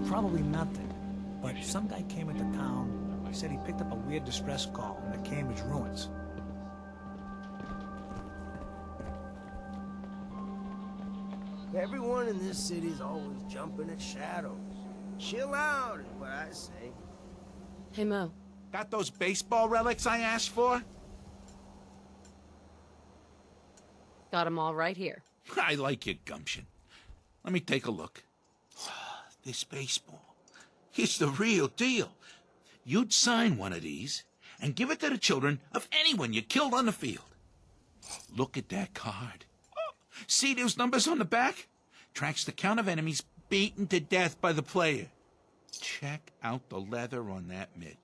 Probably nothing. But some guy came into town. He said he picked up a weird distress call in the Cambridge ruins. Everyone in this city's always jumping at shadows. Chill out is what I say. Hey, Mo. Got those baseball relics I asked for? Got them all right here. I like your gumption. Let me take a look. This baseball, it's the real deal. You'd sign one of these and give it to the children of anyone you killed on the field. Look at that card. See those numbers on the back? Tracks the count of enemies beaten to death by the player. Check out the leather on that mitt.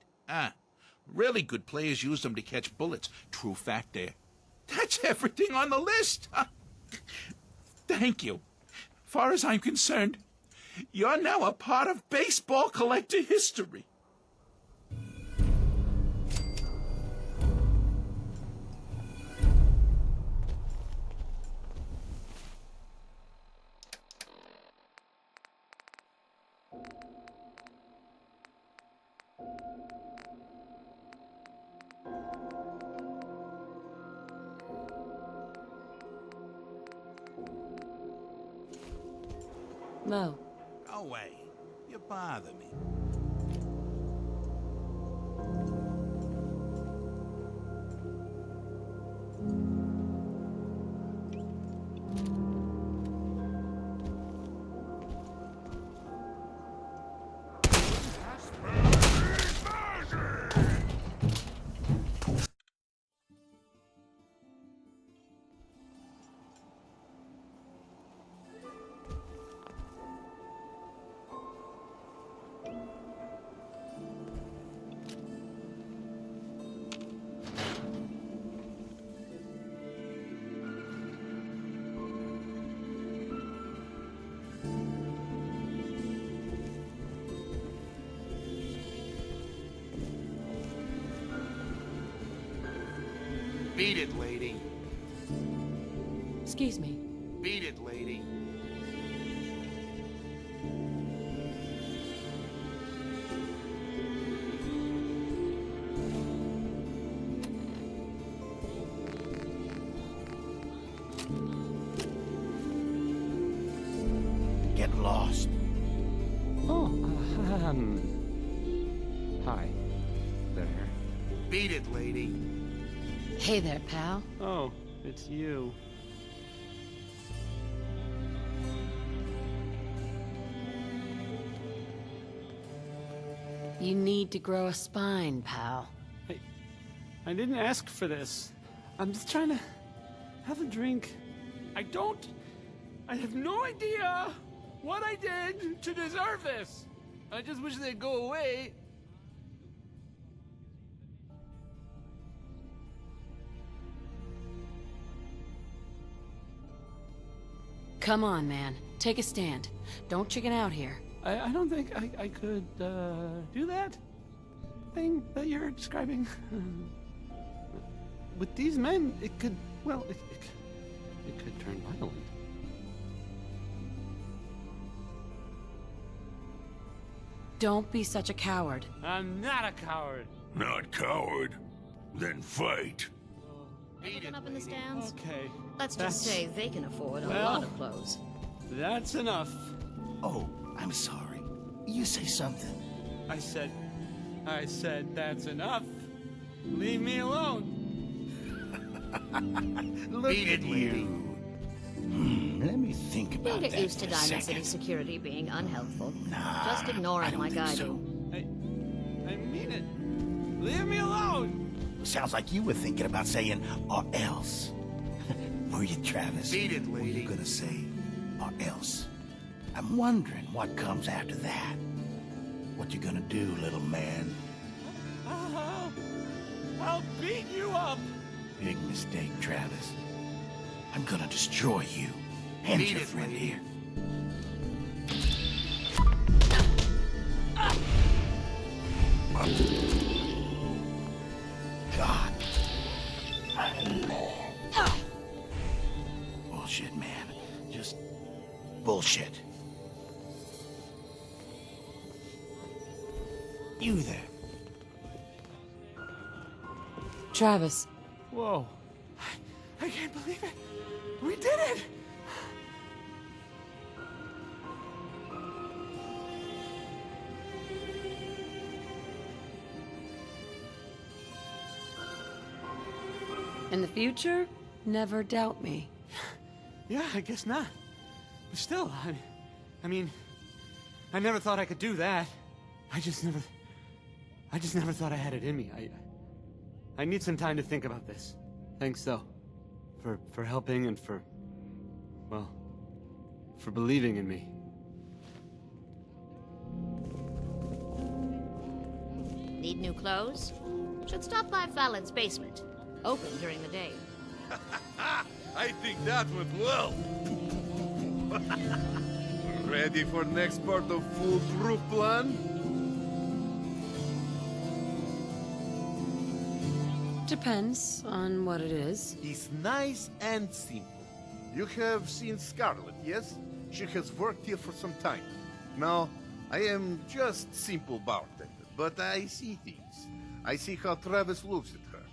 Really good players use them to catch bullets. True fact there. That's everything on the list. Thank you. Far as I'm concerned, you're now a part of baseball collector history. Mo. Go away. You bother me. Beat it, lady. Excuse me. Beat it, lady. get lost. Oh, hi. There. Beat it, lady. Hey there, pal. Oh, it's you. You need to grow a spine, pal. I didn't ask for this. I'm just trying to have a drink. I have no idea what I did to deserve this. I just wish they'd go away. Come on, man. Take a stand. Don't chicken out here. I don't think I could do that thing that you're describing. With these men, it could, well, it could turn violent. Don't be such a coward. I'm not a coward. Not coward? Then fight. Looking up in the stands? Okay. Let's just say they can afford a Well, lot of clothes. That's enough. Oh, I'm sorry. You say something. I said that's enough. Leave me alone. Look at you. Let me think You'll about get that used to for a Diamond second. City security being unhelpful. Nah, Just ignore I it don't like think I so. do. I mean it. Leave me alone. Sounds like you were thinking about saying, or else. Were you, Travis? Beat it, lady. Were you gonna say, or else? I'm wondering what comes after that. What you gonna do, little man? I'll beat you up. Big mistake, Travis. I'm gonna destroy you. And Beat your it, friend lady. here. God. Bullshit, man. Just bullshit. You there. Travis. Whoa. I can't believe it. We did it. In the future, never doubt me. Yeah, I guess not. But still, I mean, I never thought I could do that. I just never thought I had it in me. I need some time to think about this. Thanks, though, for helping and for believing in me. Need new clothes? Should stop by Fallon's basement. Open during the day. I think that went well. Ready for next part of foolproof plan? Depends on what it is. It's nice and simple. You have seen Scarlet, yes? She has worked here for some time. Now, I am just simple bartender, but I see things. I see how Travis looks at her,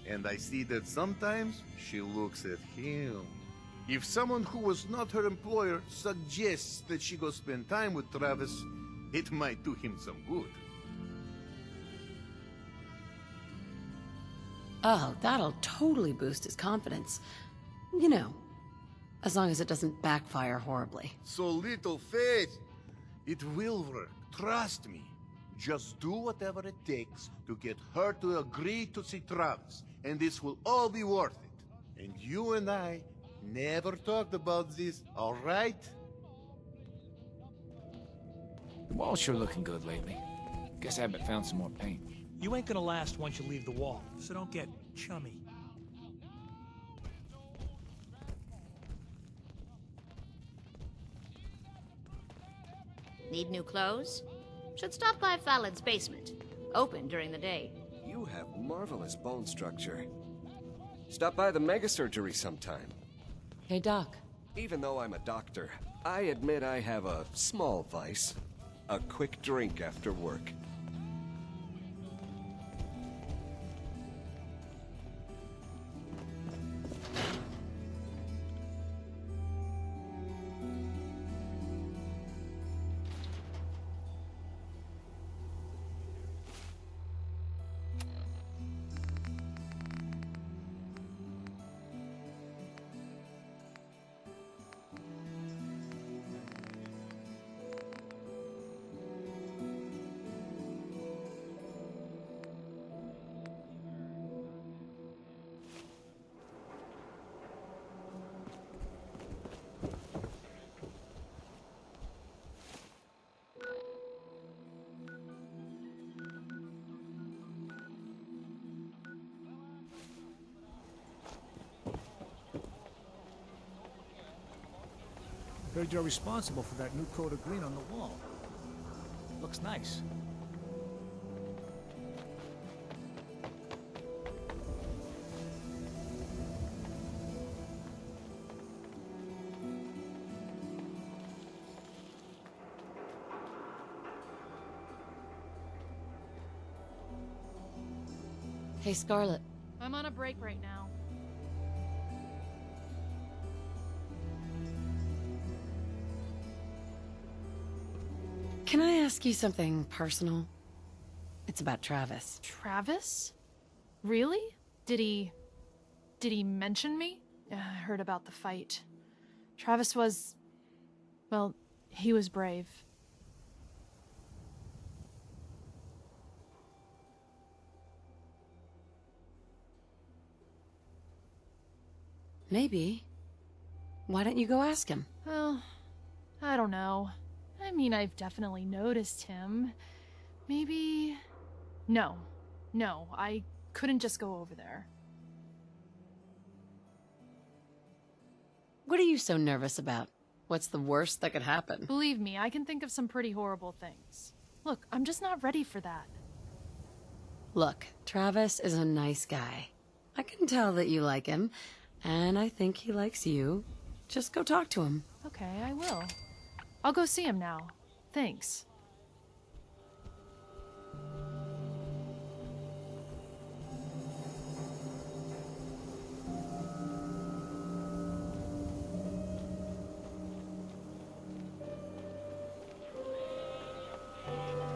and I see that sometimes she looks at him. If someone who was not her employer suggests that she go spend time with Travis, it might do him some good. Oh, that'll totally boost his confidence. You know, as long as it doesn't backfire horribly. So little faith. It will work. Trust me. Just do whatever it takes to get her to agree to see Travis, and this will all be worth it. And you and I never talked about this, all right? The wall's sure looking good lately. Guess Abbott found some more paint. You ain't gonna last once you leave the wall, so don't get chummy. Need new clothes? Should stop by Fallon's basement. Open during the day. You have marvelous bone structure. Stop by the mega surgery sometime. Hey, Doc. Even though I'm a doctor, I admit I have a small vice. A quick drink after work. Heard you're responsible for that new coat of green on the wall. Looks nice. Hey, Scarlet. I'm on a break right now. Can I ask you something personal? It's about Travis. Travis? Really? Did he mention me? I heard about the fight. Travis was... well, he was brave. Maybe. Why don't you go ask him? Well, I don't know. I mean, I've definitely noticed him. Maybe... No, I couldn't just go over there. What are you so nervous about? What's the worst that could happen? Believe me, I can think of some pretty horrible things. Look, I'm just not ready for that. Look, Travis is a nice guy. I can tell that you like him, and I think he likes you. Just go talk to him. Okay, I will. I'll go see him now. Thanks.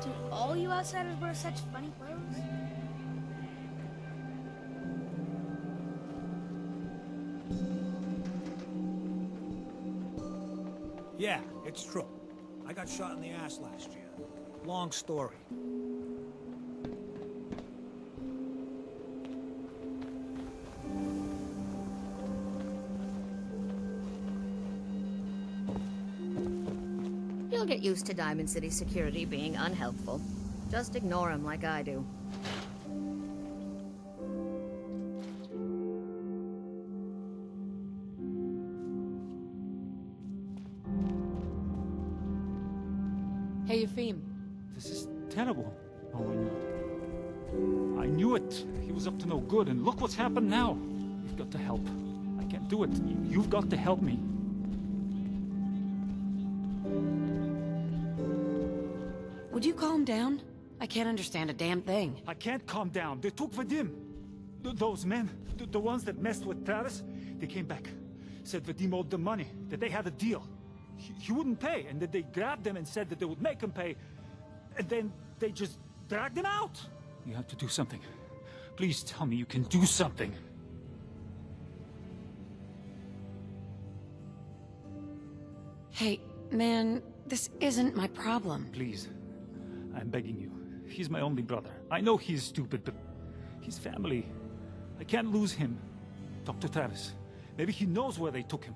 Do all you outsiders wear such funny clothes? Yeah, it's true. I got shot in the ass last year. Long story. You'll get used to Diamond City security being unhelpful. Just ignore him like I do. Hey, Eupheme. This is terrible. Oh, I knew it. I knew it. He was up to no good, and look what's happened now. You've got to help. I can't do it. You've got to help me. Would you calm down? I can't understand a damn thing. I can't calm down. They took Vadim. Those men, the ones that messed with Travis, they came back. Said Vadim owed them money, that they had a deal. He wouldn't pay, and that they grabbed him and said that they would make him pay. And then they just dragged him out. You have to do something. Please tell me you can do something. Hey, man, this isn't my problem. Please, I'm begging you. He's my only brother. I know he's stupid, but he's family. I can't lose him. Talk to Travis. Maybe he knows where they took him.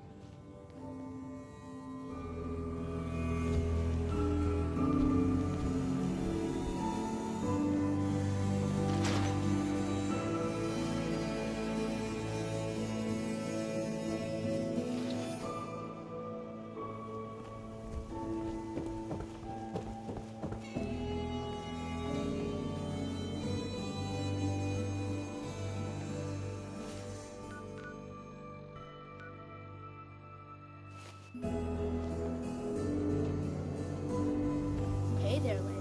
Hey there, lady.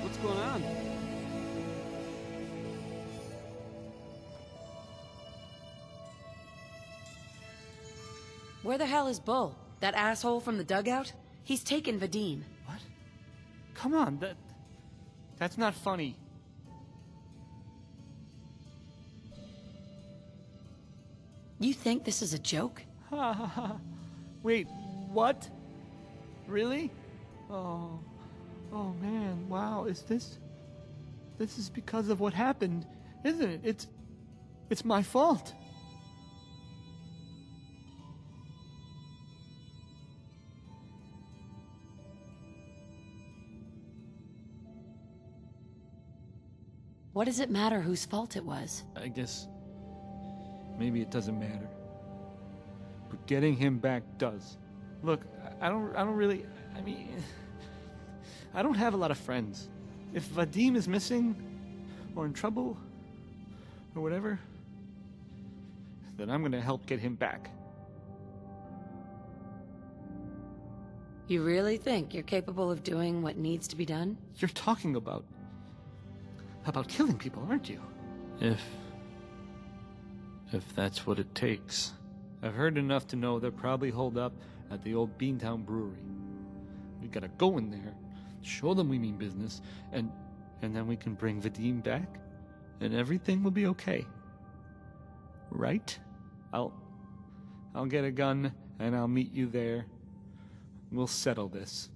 What's going on? Where the hell is Bull? That asshole from the dugout? He's taken Vadim. What? Come on, that's not funny. You think this is a joke? Ha ha ha. Wait, what? Really? Oh man, wow, this is because of what happened, isn't it? It's my fault. What does it matter whose fault it was? I guess maybe it doesn't matter. But getting him back does. Look, I don't really, I mean, I don't have a lot of friends. If Vadim is missing, or in trouble, or whatever, then I'm gonna help get him back. You really think you're capable of doing what needs to be done? You're talking about killing people, aren't you? If that's what it takes. I've heard enough to know they're probably holed up at the old Beantown Brewery. We gotta go in there, show them we mean business, and then we can bring Vadim back, and everything will be okay. Right? I'll get a gun, and I'll meet you there. We'll settle this.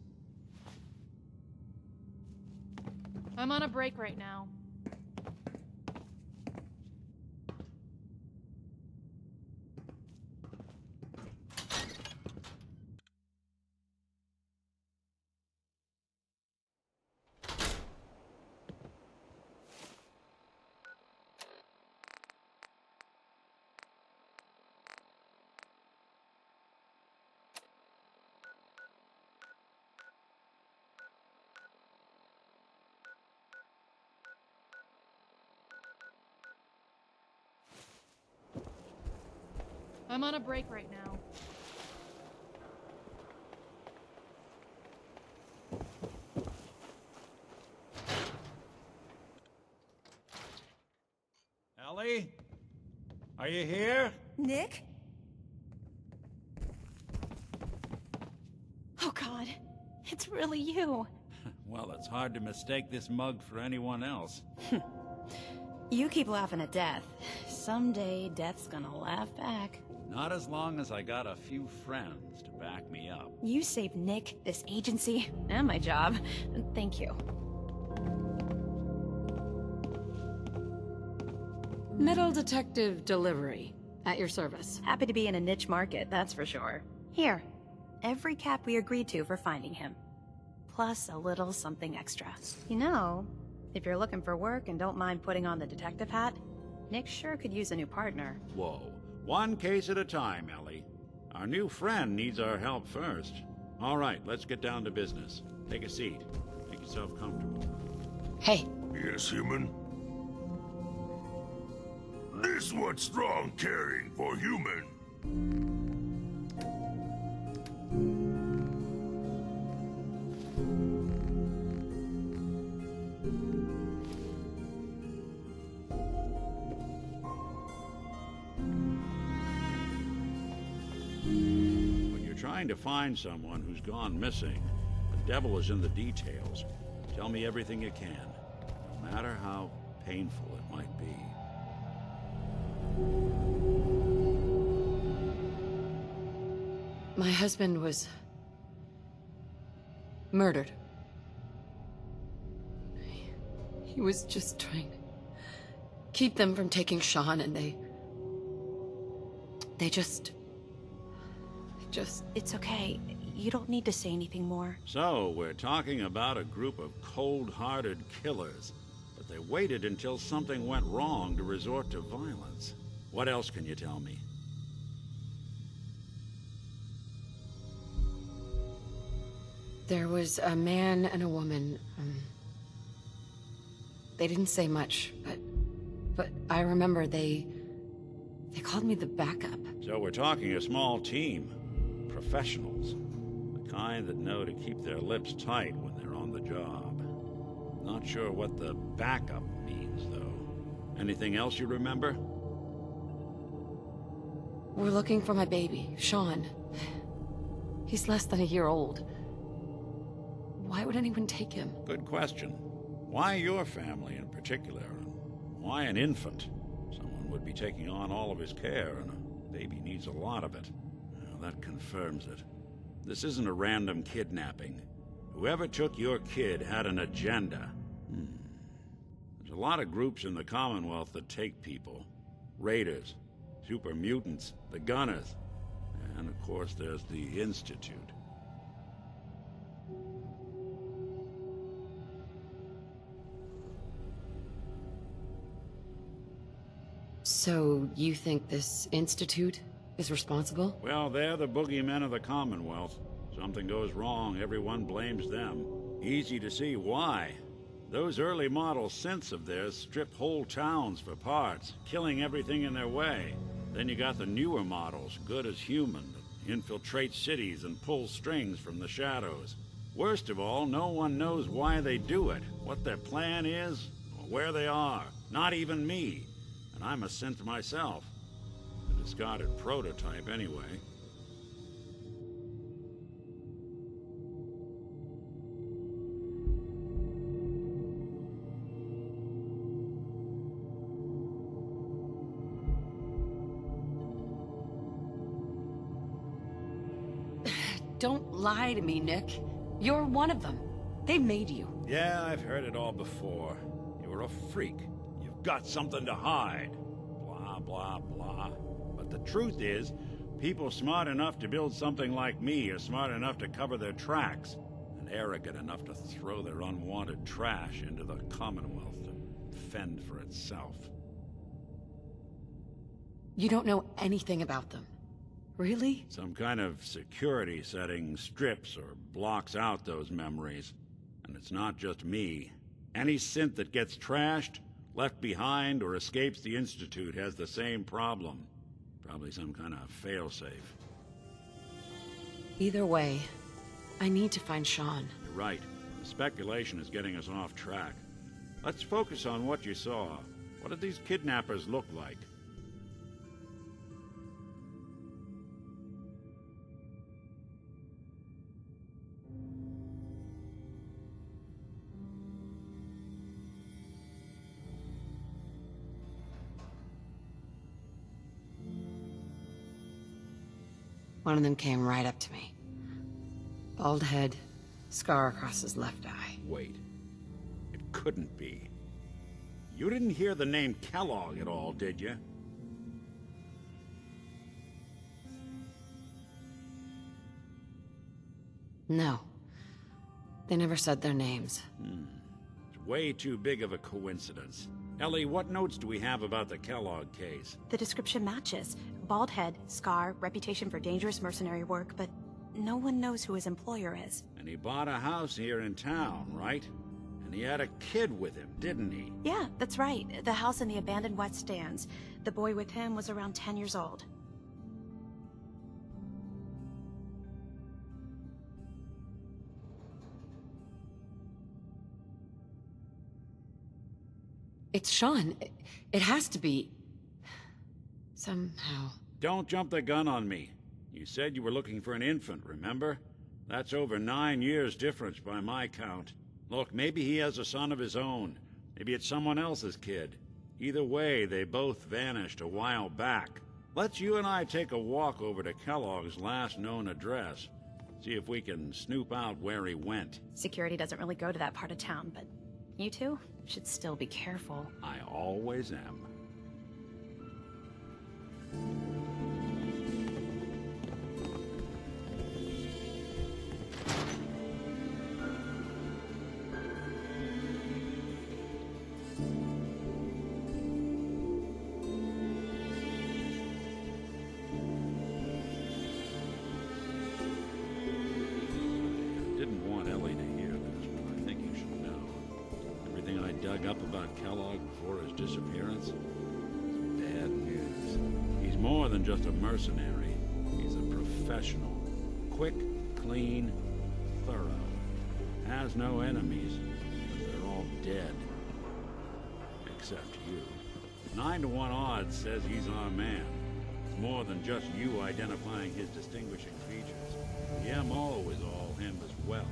I'm on a break right now. I'm on a break right now. Ellie? Are you here? Nick? Oh God, it's really you. Well, it's hard to mistake this mug for anyone else. You keep laughing at death. Someday, death's gonna laugh back. Not as long as I got a few friends to back me up. You saved Nick, this agency, and my job. Thank you. Metal detective delivery. At your service. Happy to be in a niche market, that's for sure. Here, every cap we agreed to for finding him. Plus a little something extra. You know, if you're looking for work and don't mind putting on the detective hat, Nick sure could use a new partner. Whoa. One case at a time, Ellie. Our new friend needs our help first. All right, let's get down to business. Take a seat. Make yourself comfortable. Hey. Yes, human? This what strong caring for human. When you're trying to find someone who's gone missing, the devil is in the details. Tell me everything you can, no matter how painful it might be. My husband was murdered. He was just trying to keep them from taking Sean, and they just... It's okay. You don't need to say anything more. So, we're talking about a group of cold-hearted killers, but they waited until something went wrong to resort to violence. What else can you tell me? There was a man and a woman. They didn't say much, but I remember they called me the backup. So we're talking a small team. Professionals. The kind that know to keep their lips tight when they're on the job. Not sure what the backup means, though. Anything else you remember? We're looking for my baby, Sean. He's less than a year old. Why would anyone take him? Good question. Why your family in particular? Why an infant? Someone would be taking on all of his care, and a baby needs a lot of it. Well, that confirms it. This isn't a random kidnapping. Whoever took your kid had an agenda. There's a lot of groups in the Commonwealth that take people. Raiders, super mutants, the Gunners, and of course there's the Institute. So, you think this institute is responsible? Well, they're the boogeymen of the Commonwealth. Something goes wrong, everyone blames them. Easy to see why. Those early model synths of theirs strip whole towns for parts, killing everything in their way. Then you got the newer models, good as human, that infiltrate cities and pull strings from the shadows. Worst of all, no one knows why they do it, what their plan is, or where they are. Not even me. And I'm a synth myself. A discarded prototype, anyway. Don't lie to me, Nick. You're one of them. They made you. Yeah, I've heard it all before. You're a freak. You've got something to hide. Blah, blah, blah. But the truth is, people smart enough to build something like me are smart enough to cover their tracks, and arrogant enough to throw their unwanted trash into the Commonwealth to fend for itself. You don't know anything about them. Really? Some kind of security setting strips or blocks out those memories. And it's not just me. Any synth that gets trashed, left behind, or escapes the Institute has the same problem. Probably some kind of failsafe. Either way, I need to find Sean. You're right. The speculation is getting us off track. Let's focus on what you saw. What did these kidnappers look like? One of them came right up to me. Bald head, scar across his left eye. Wait. It couldn't be. You didn't hear the name Kellogg at all, did you? No. They never said their names. It's way too big of a coincidence. Ellie, what notes do we have about the Kellogg case? The description matches. Bald head, scar, reputation for dangerous mercenary work, but no one knows who his employer is. And he bought a house here in town, right? And he had a kid with him, didn't he? Yeah, that's right. The house in the abandoned West Stands. The boy with him was around 10 years old. It's Sean. It has to be. Somehow. Don't jump the gun on me. You said you were looking for an infant, remember? That's over 9 years difference by my count. Look, maybe he has a son of his own. Maybe it's someone else's kid. Either way, they both vanished a while back. Let's you and I take a walk over to Kellogg's last known address. See if we can snoop out where he went. Security doesn't really go to that part of town, but you two should still be careful. I always am. Didn't want Ellie to hear this, but I think you should know. Everything I dug up about Kellogg before his disappearance is bad news. He's more than just a mercenary. He's a professional. Quick, clean, thorough. Has no enemies, but they're all dead. Except you. 9 to 1 odds says he's our man. It's more than just you identifying his distinguishing features. The MO is all him as well.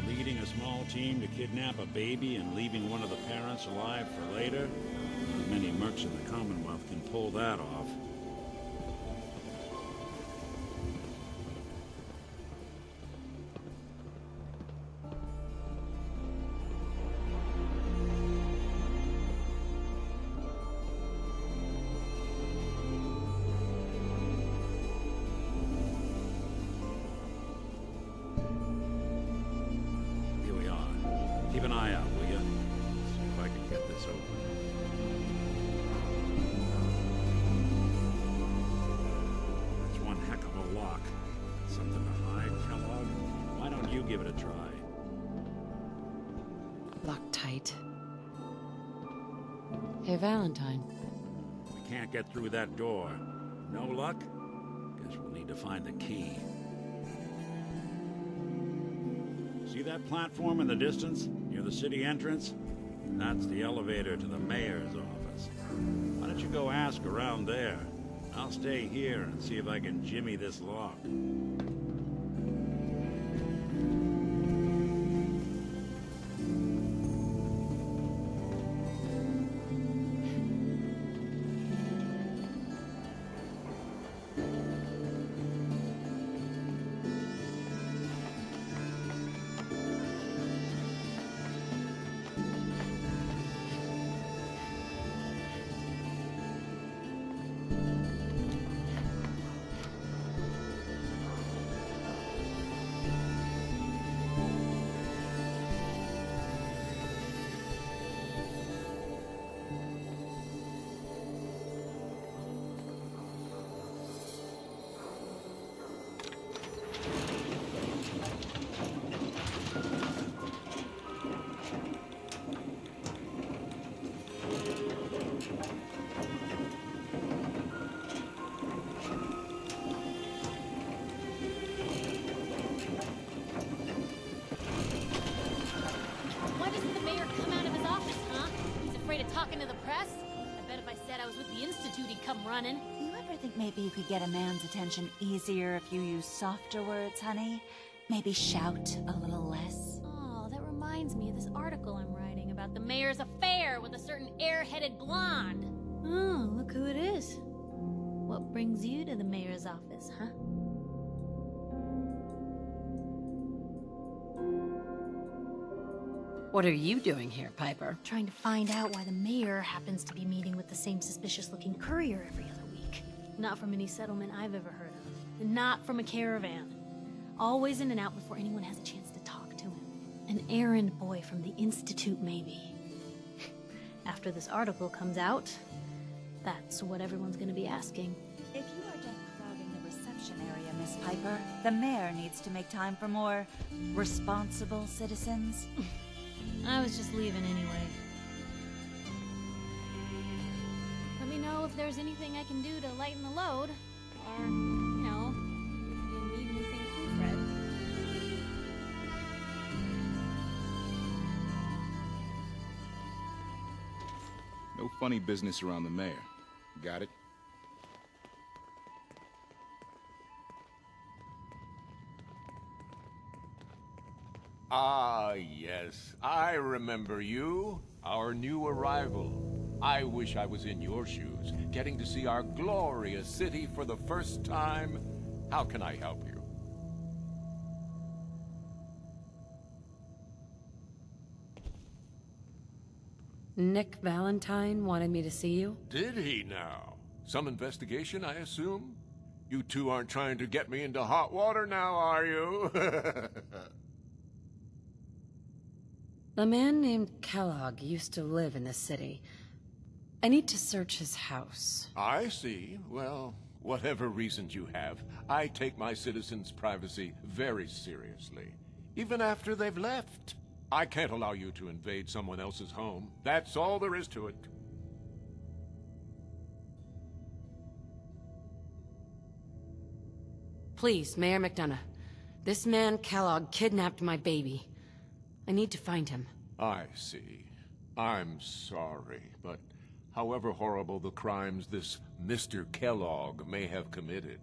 Leading a small team to kidnap a baby and leaving one of the parents alive for later? Not many mercs in the Commonwealth can pull that off. Here we are. Keep an eye out, will you? See if I can get this open. give it a try. Locked tight. Hey, Valentine. We can't get through that door. No luck? Guess we'll need to find the key. See that platform in the distance, near the city entrance? That's the elevator to the mayor's office. Why don't you go ask around there? I'll stay here and see if I can jimmy this lock. Why doesn't the mayor come out of his office, huh? He's afraid of talking to the press? I bet if I said I was with the Institute, he'd come running. You ever think maybe you could get a man's attention easier if you use softer words, honey? Maybe shout a little less? Oh, that reminds me of this article I'm writing about the mayor's affair with a certain air-headed blonde. Oh, look who it is. What brings you to the mayor's office, huh? What are you doing here, Piper? Trying to find out why the mayor happens to be meeting with the same suspicious-looking courier every other week. Not from any settlement I've ever heard of. And not from a caravan. Always in and out before anyone has a chance to talk to him. An errand boy from the Institute, maybe. After this article comes out, that's what everyone's gonna be asking. If you are done crowding the reception area, Miss Piper, the mayor needs to make time for more responsible citizens. I was just leaving anyway. Let me know if there's anything I can do to lighten the load. Or, you know, if you need anything proofread. No funny business around the mayor. Got it? Ah, yes. I remember you. Our new arrival. I wish I was in your shoes, getting to see our glorious city for the first time. How can I help you? Nick Valentine wanted me to see you? Did he now? Some investigation, I assume? You two aren't trying to get me into hot water now, are you? A man named Kellogg used to live in this city. I need to search his house. I see. Well, whatever reasons you have, I take my citizens' privacy very seriously. Even after they've left. I can't allow you to invade someone else's home. That's all there is to it. Please, Mayor McDonough. This man, Kellogg, kidnapped my baby. I need to find him. I see. I'm sorry, but however horrible the crimes this Mr. Kellogg may have committed,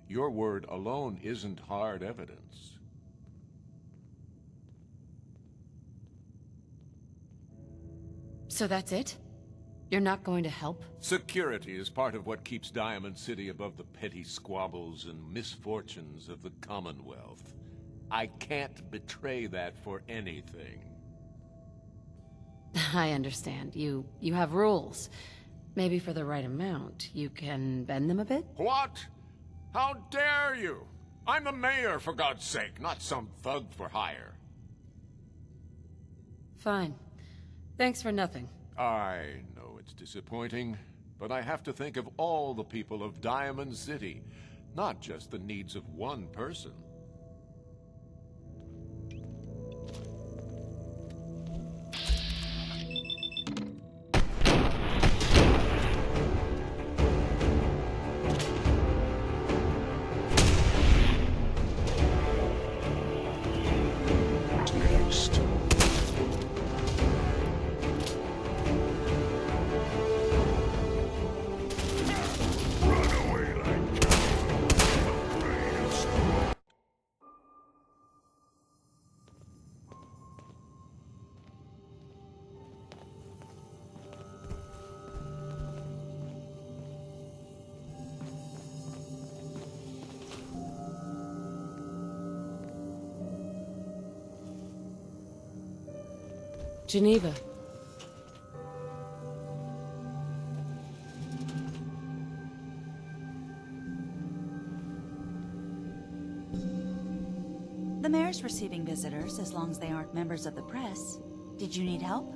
your word alone isn't hard evidence. So that's it? You're not going to help? Security is part of what keeps Diamond City above the petty squabbles and misfortunes of the Commonwealth. I can't betray that for anything. I understand. You have rules. Maybe for the right amount, you can bend them a bit? What? How dare you? I'm the mayor, for God's sake, not some thug for hire. Fine. Thanks for nothing. I know it's disappointing, but I have to think of all the people of Diamond City, not just the needs of one person. Geneva. The mayor's receiving visitors as long as they aren't members of the press. Did you need help?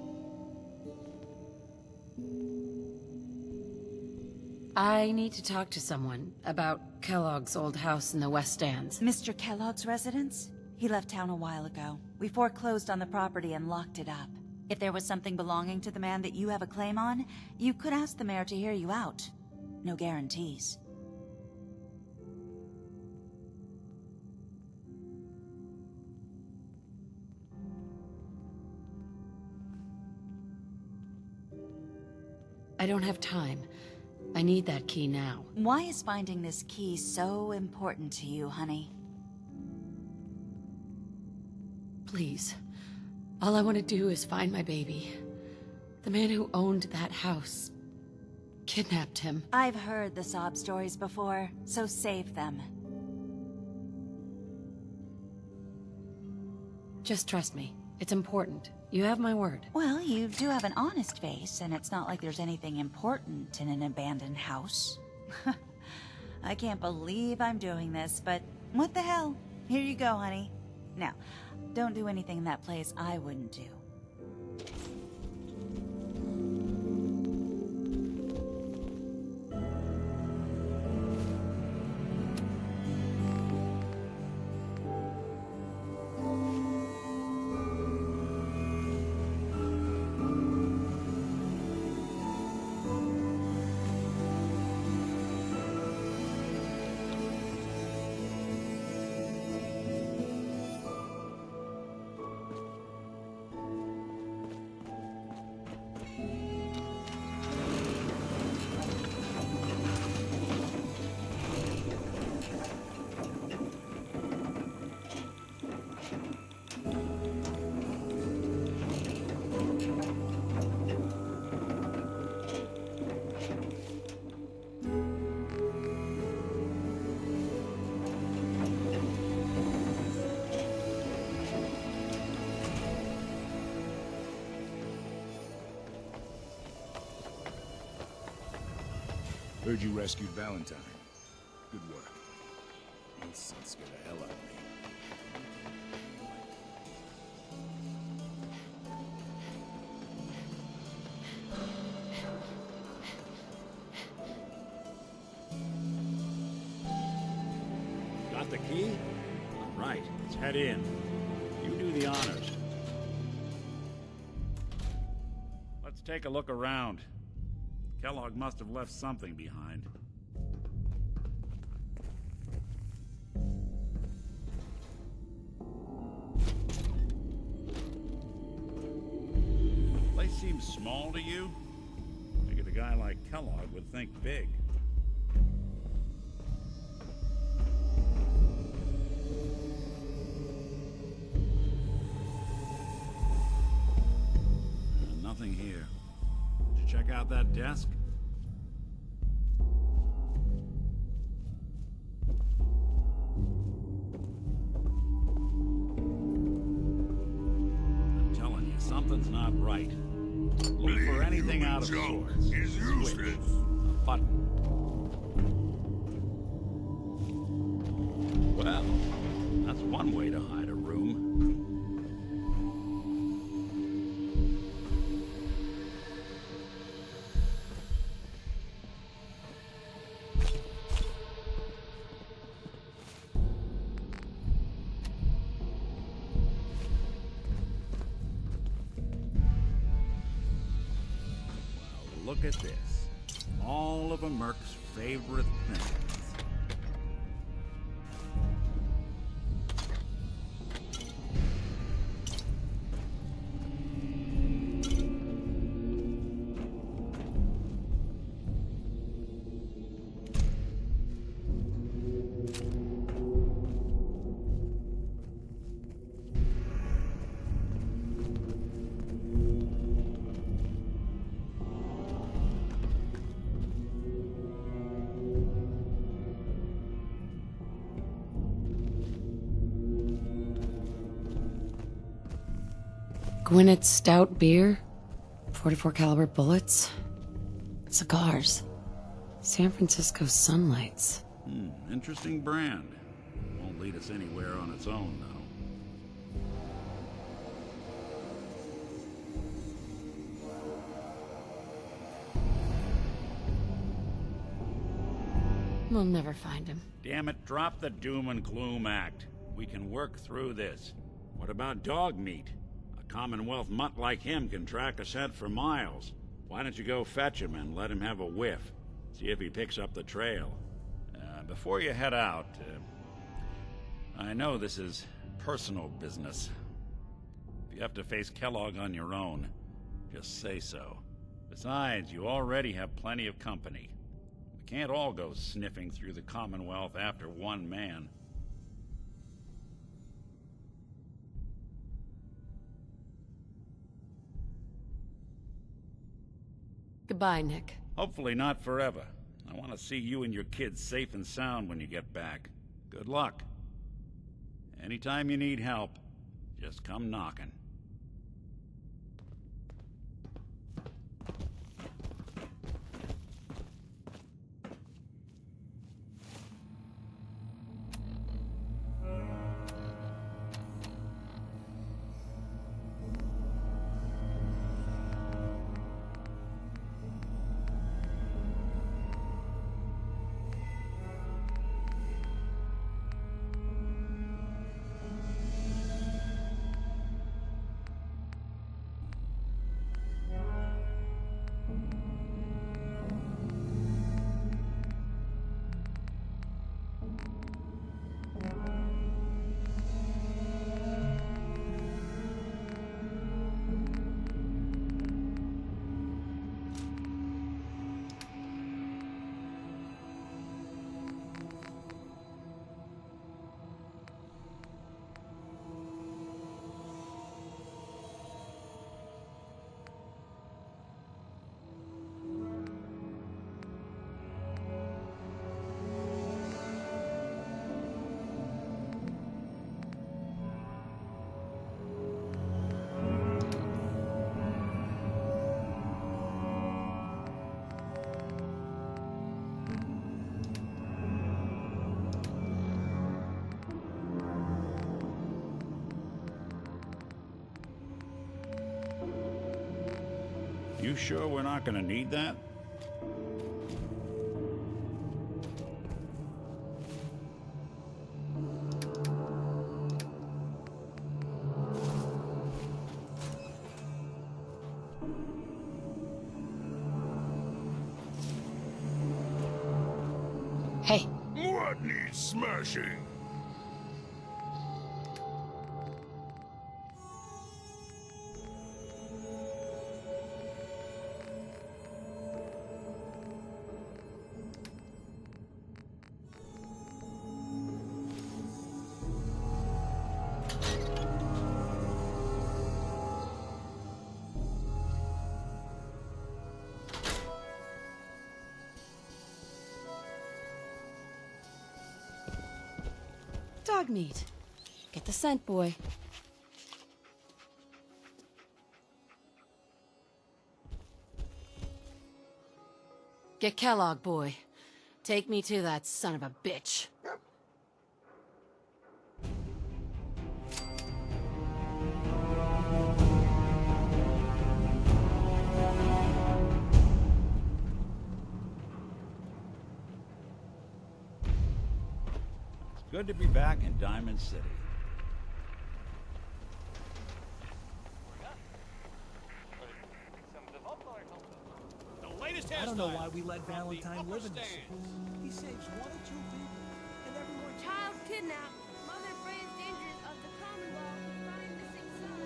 I need to talk to someone about Kellogg's old house in the West Stands. Mr. Kellogg's residence? He left town a while ago. We foreclosed on the property and locked it up. If there was something belonging to the man that you have a claim on, you could ask the mayor to hear you out. No guarantees. I don't have time. I need that key now. Why is finding this key so important to you, honey? Please. All I want to do is find my baby. The man who owned that house kidnapped him. I've heard the sob stories before, so save them. Just trust me. It's important. You have my word. Well, you do have an honest face, and it's not like there's anything important in an abandoned house. I can't believe I'm doing this, but what the hell? Here you go, honey. Now, don't do anything in that place I wouldn't do. Heard you rescued Valentine. Good work. This scared the hell out of me. Got the key? All right, let's head in. You do the honors. Let's take a look around. Kellogg must have left something behind. Place seems small to you? Figured a guy like Kellogg would think big. Nothing here. Did you check out that desk? I'm telling you, something's not right. Look for anything out of sorts. Is useless. Switch. A button. Well, that's one way to hide a room. Look at this. All of a Merc's favorite things. Gwinnett Stout beer, 44 caliber bullets, cigars, San Francisco Sunlights. Interesting brand. Won't lead us anywhere on its own, though. We'll never find him. Damn it, drop the doom and gloom act. We can work through this. What about dog meat? A Commonwealth mutt like him can track a scent for miles. Why don't you go fetch him and let him have a whiff? See if he picks up the trail. Before you head out, I know this is personal business. If you have to face Kellogg on your own, just say so. Besides, you already have plenty of company. We can't all go sniffing through the Commonwealth after one man. Goodbye, Nick. Hopefully not forever. I want to see you and your kids safe and sound when you get back. Good luck. Anytime you need help, just come knocking. You sure we're not gonna need that? Hey. What needs smashing? Dog meat. Get the scent, boy. Get Kellogg, boy. Take me to that son of a bitch. Good to be back in Diamond City. I don't know why we let Valentine live in this city. He saves one or two people, and everyone... Child kidnapped. Mother frays dangers of the Commonwealth to find missing son.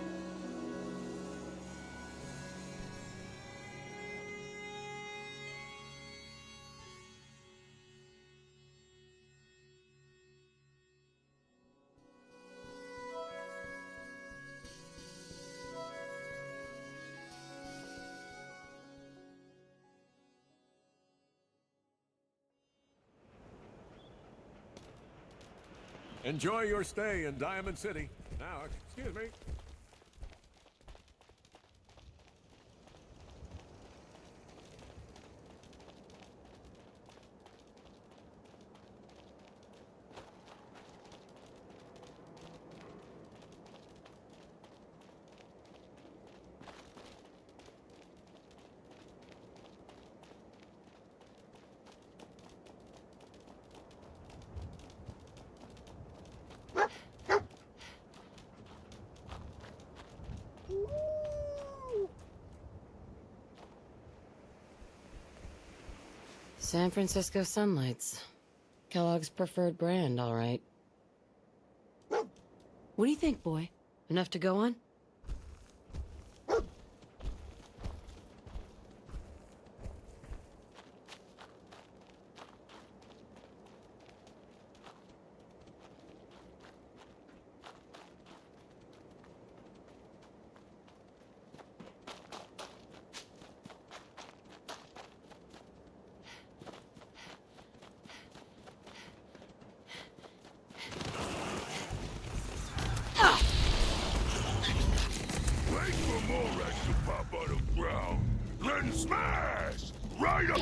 Enjoy your stay in Diamond City. Now, excuse me. San Francisco Sunlights. Kellogg's preferred brand, all right. What do you think, boy? Enough to go on? Wait for more rats to pop out of ground. Then smash! Right up!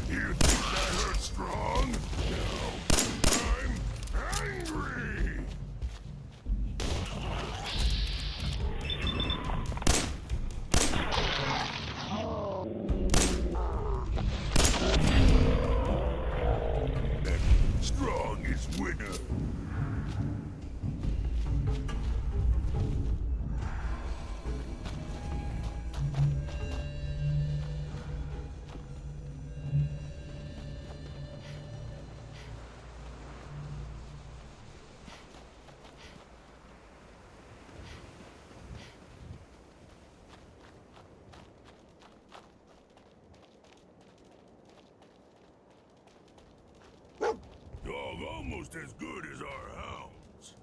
You think that hurt strong? Now, I'm angry! And strong is winner. Dog almost as good as our hounds.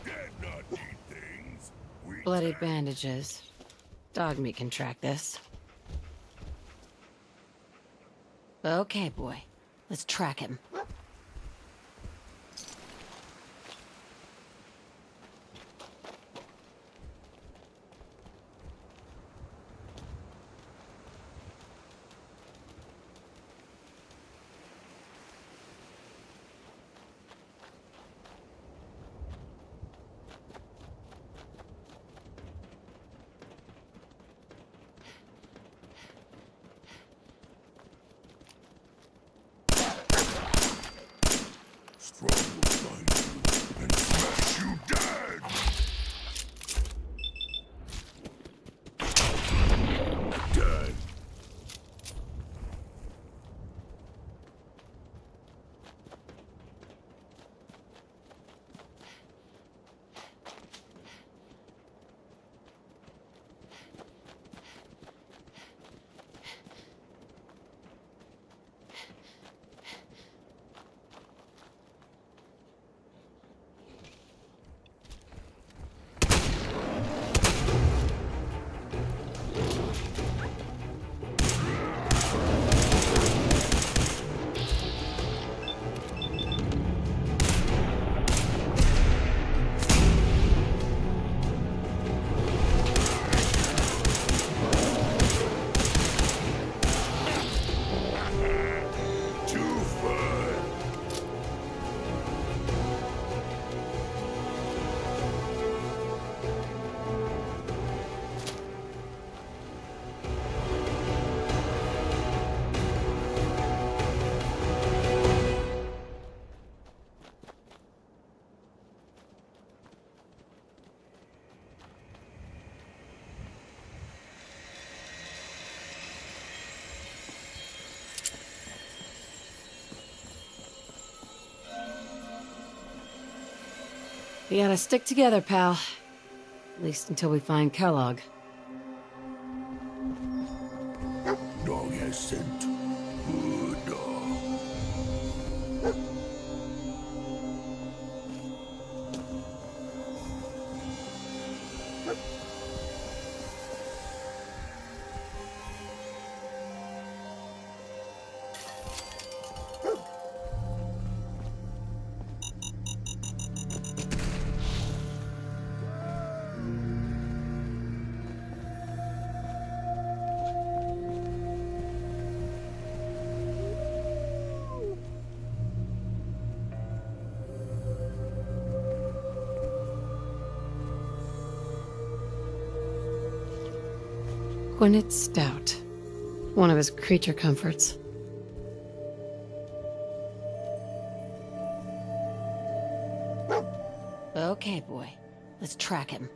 Dead not eat things. We Bloody bandages. Dog meat can track this. Okay, boy. Let's track him. Strong will find you and smash you dead! Dead. Too fun. We gotta stick together, pal. At least until we find Kellogg. Dog has scent. Good dog. Gwyneth Stout. One of his creature comforts. Okay, boy. Let's track him.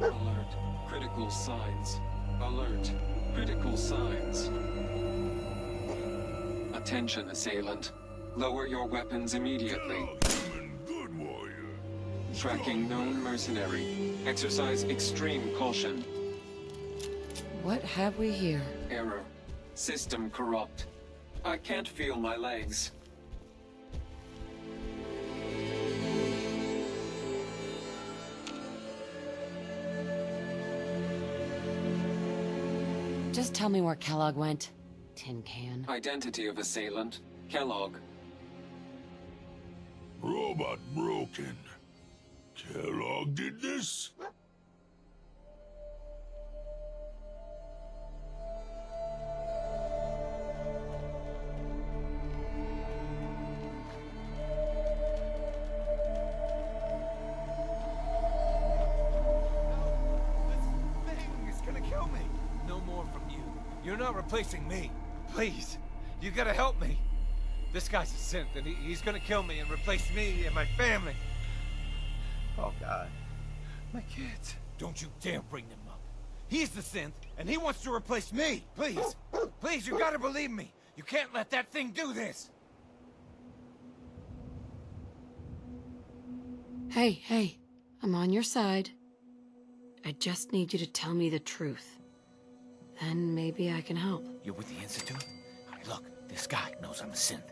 Alert. Critical signs. Alert. Critical signs. Attention, assailant. Lower your weapons immediately. Tracking known mercenary. Exercise extreme caution. What have we here? Error. System corrupt. I can't feel my legs. Just tell me where Kellogg went. Tin can. Identity of assailant. Kellogg. Robot broken. Kellogg did this? He's gonna kill me. No more from you. You're not replacing me. Please. You gotta help me. This guy's a synth, and he's gonna kill me and replace me and my family. Oh, God. My kids. Don't you dare bring them up. He's the synth, and he wants to replace me. Please. Please, you gotta believe me. You can't let that thing do this. Hey, I'm on your side. I just need you to tell me the truth. Then maybe I can help. You're with the Institute? Look, this guy knows I'm a synth.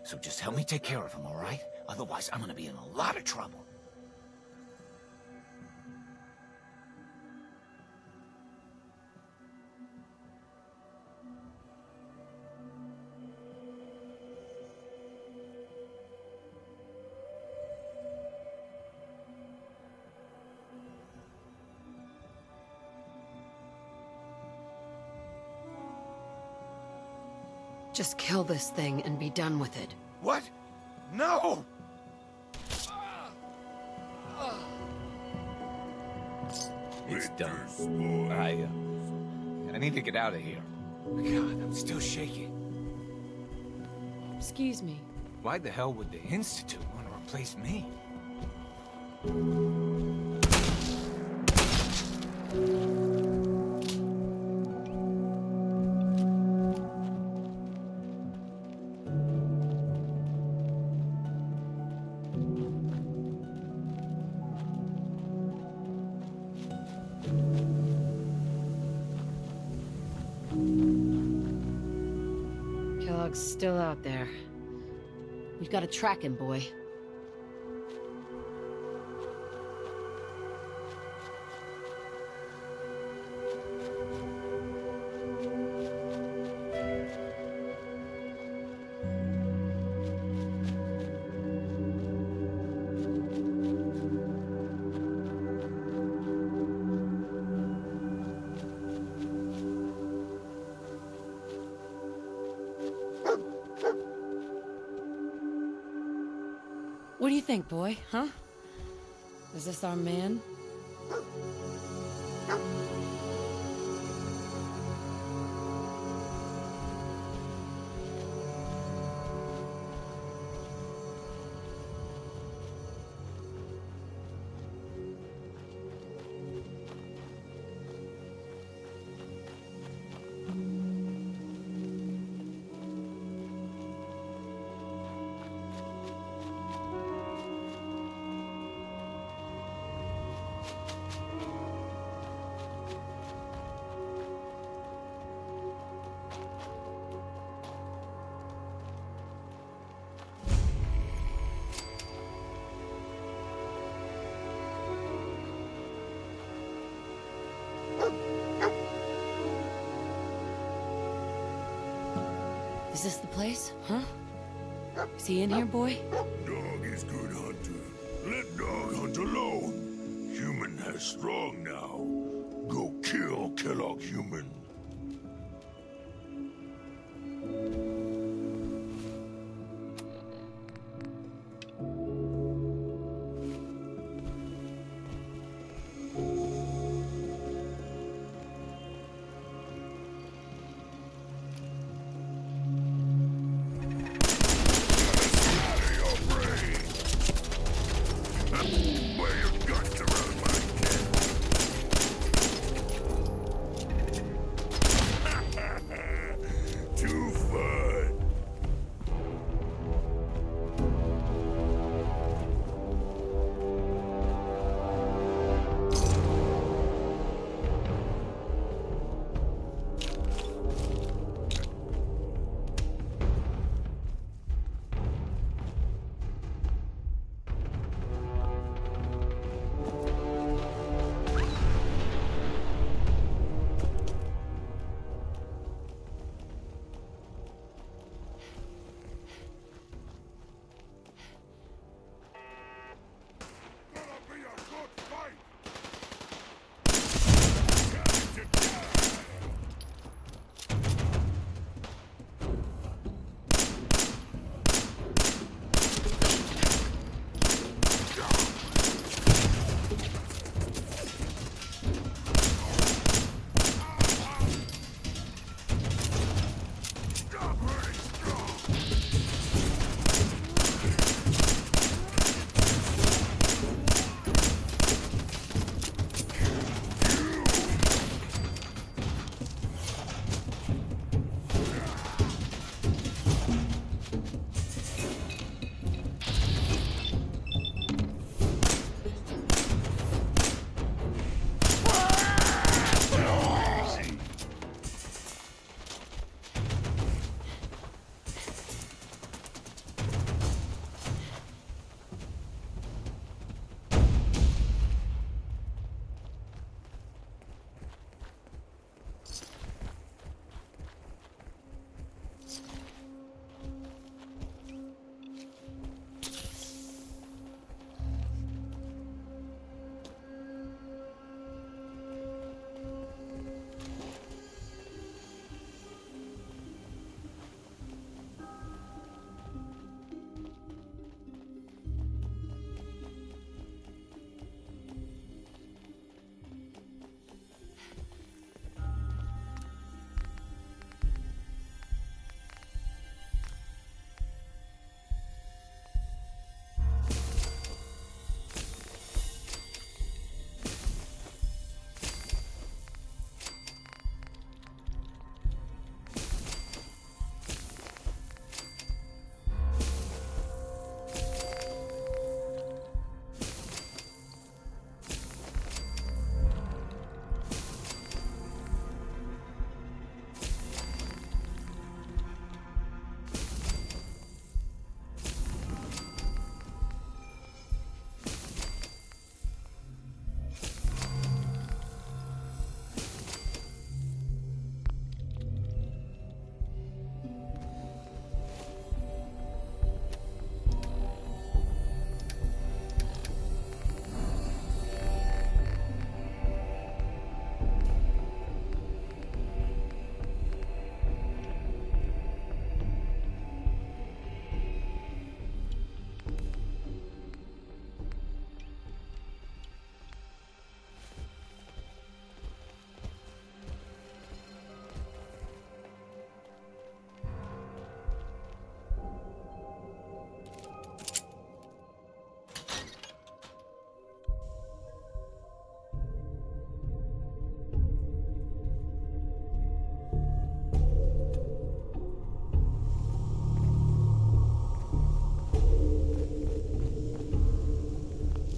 So just help me take care of him, all right? Otherwise, I'm gonna be in a lot of trouble. Just kill this thing and be done with it. What? No! It's done. I need to get out of here. God, I'm still shaking. Excuse me. Why the hell would the Institute want to replace me? Kellogg's still out there. We've got to track him, boy. What do you think, boy, huh? Is this our man? Is this the place, huh? Is he in here, boy? Dog is good hunter. Let dog hunt alone. Human has strong now. Go kill Kellogg human. Wear your guts around my neck.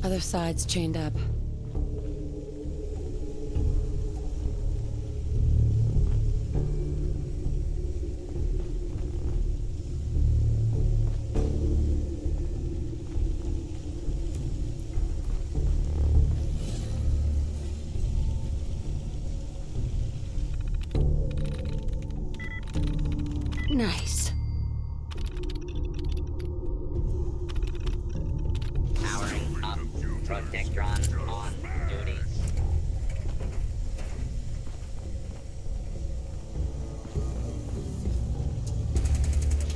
Other side's chained up. Nice. Powering up. Protectron on duty.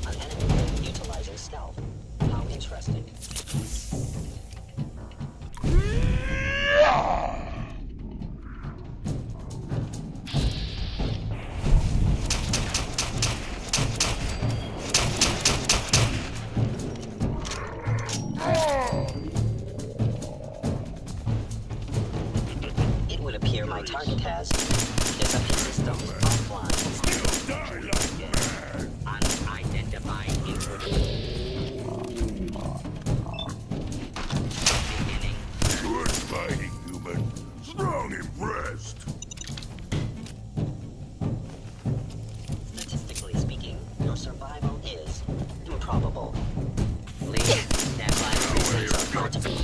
An enemy utilizing stealth. How interesting. It would appear my target has disappeared systems offline. Unidentified intruder. Good fighting, human. Strong impressed. Statistically speaking, your survival is improbable. Please stand by for reasons of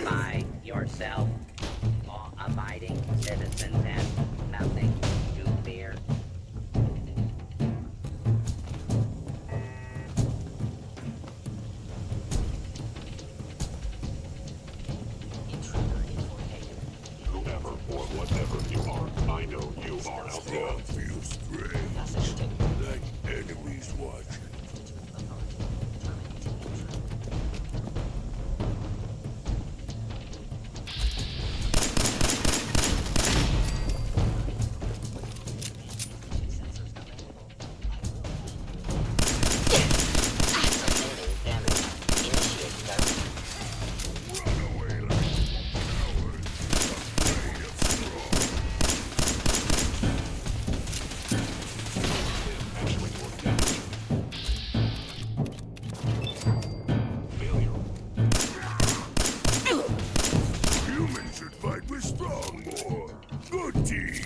By yourself, law-abiding citizens have nothing to fear. Whoever or whatever you are, I know you are out there. Feels strange. Like enemies watching. Humans should fight with strong more. Good team.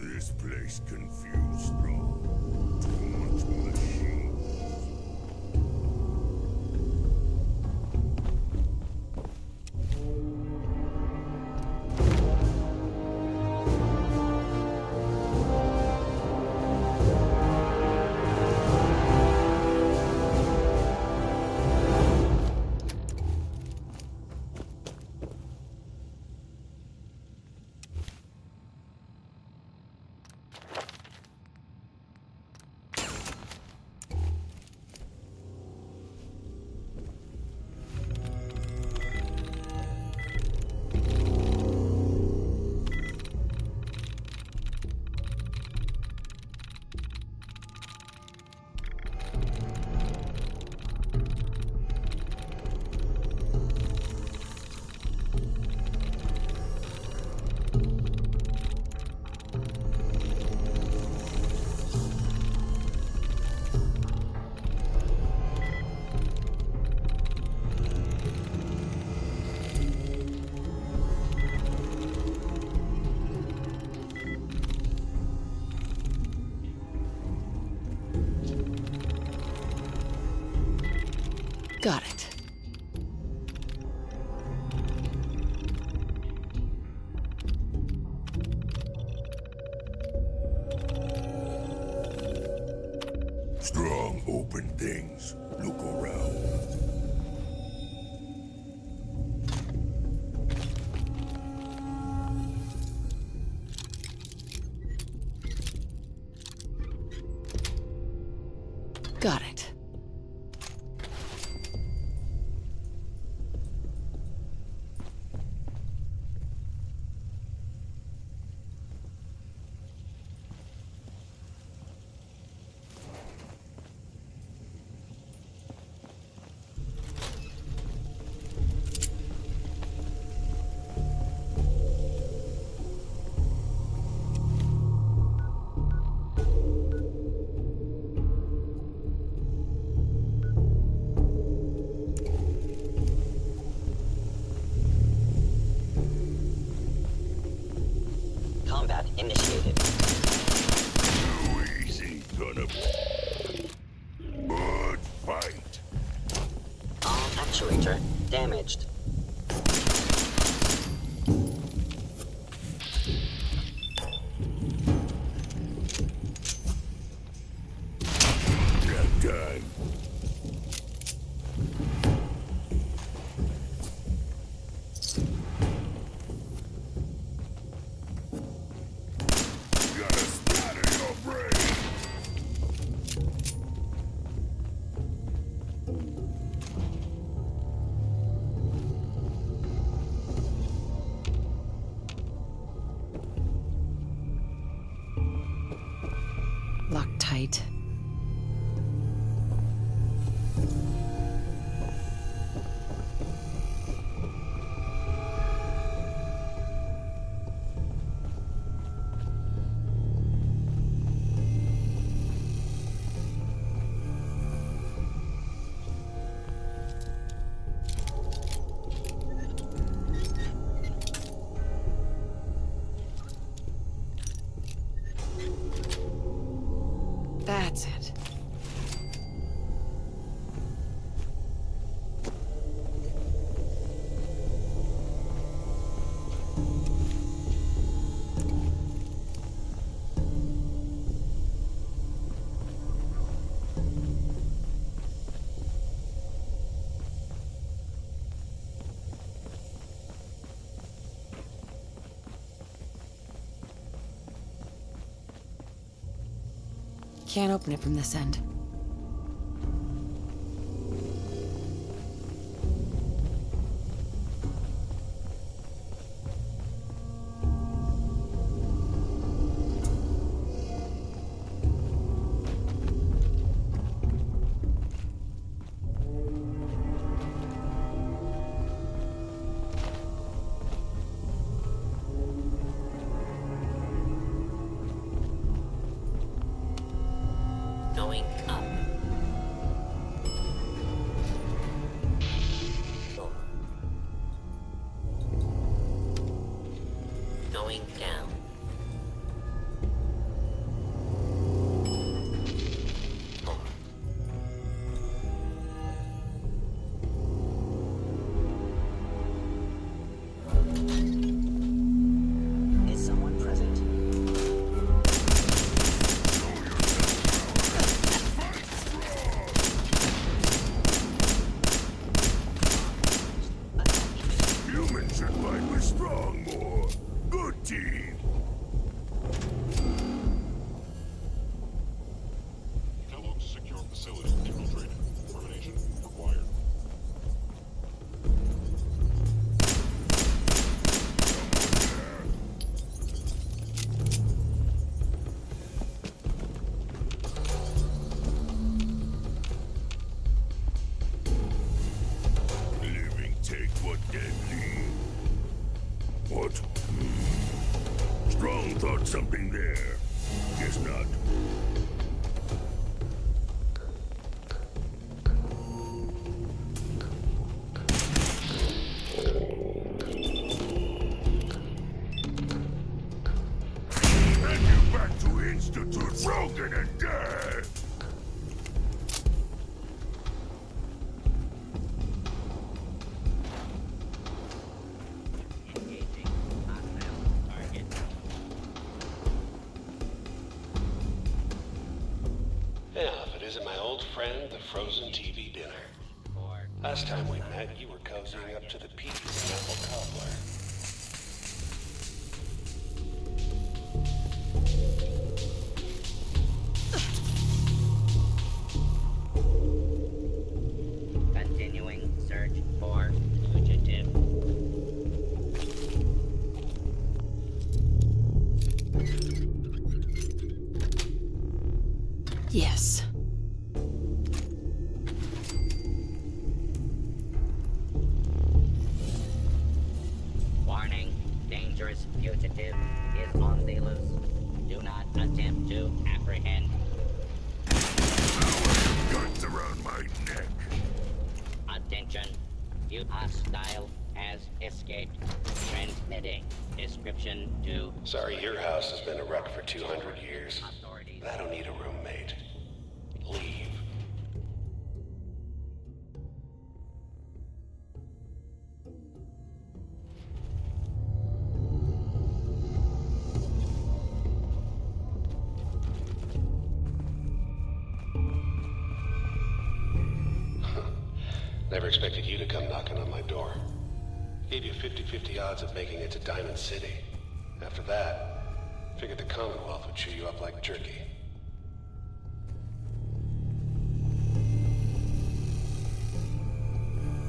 This place confused strong. Too much machine. Got it. Strong open things. Look around. Got it. right. That's it. Can't open it from this end. Going up. Going down. Is someone present? Humans should fight with strong more. Good team. Kellogg's secure facility infiltrated. Termination required. Living take what dead leave. What? Strong thought something there. Guess not. Send you back to Institute broken and dead! Yeah, if it isn't my old friend, the frozen TV dinner. Last time we met, you were cozying up to the peas in apple cobbler. Continuing search for fugitive. Yes. Warning, dangerous fugitive is on the loose. Do not attempt to apprehend. Guns around my neck. Attention, you hostile has escaped. Transmitting description to... Sorry, your house has been a wreck for 200 years. I don't need a roommate. Leave. Never expected you to come knocking on my door. Gave you 50-50 odds of making it to Diamond City. After that, figured the Commonwealth would chew you up like jerky.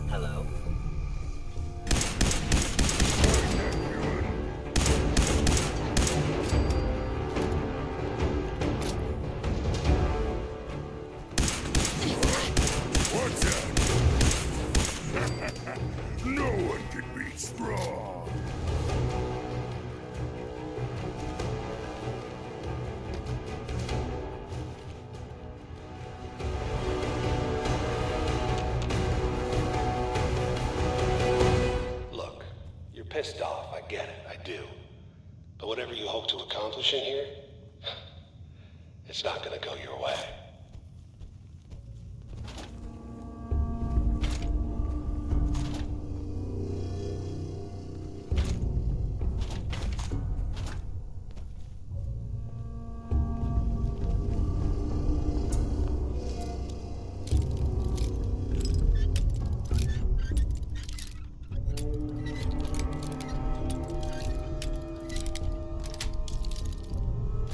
Hello? pissed off, I get it, I do. But whatever you hope to accomplish in here, it's not gonna go your way.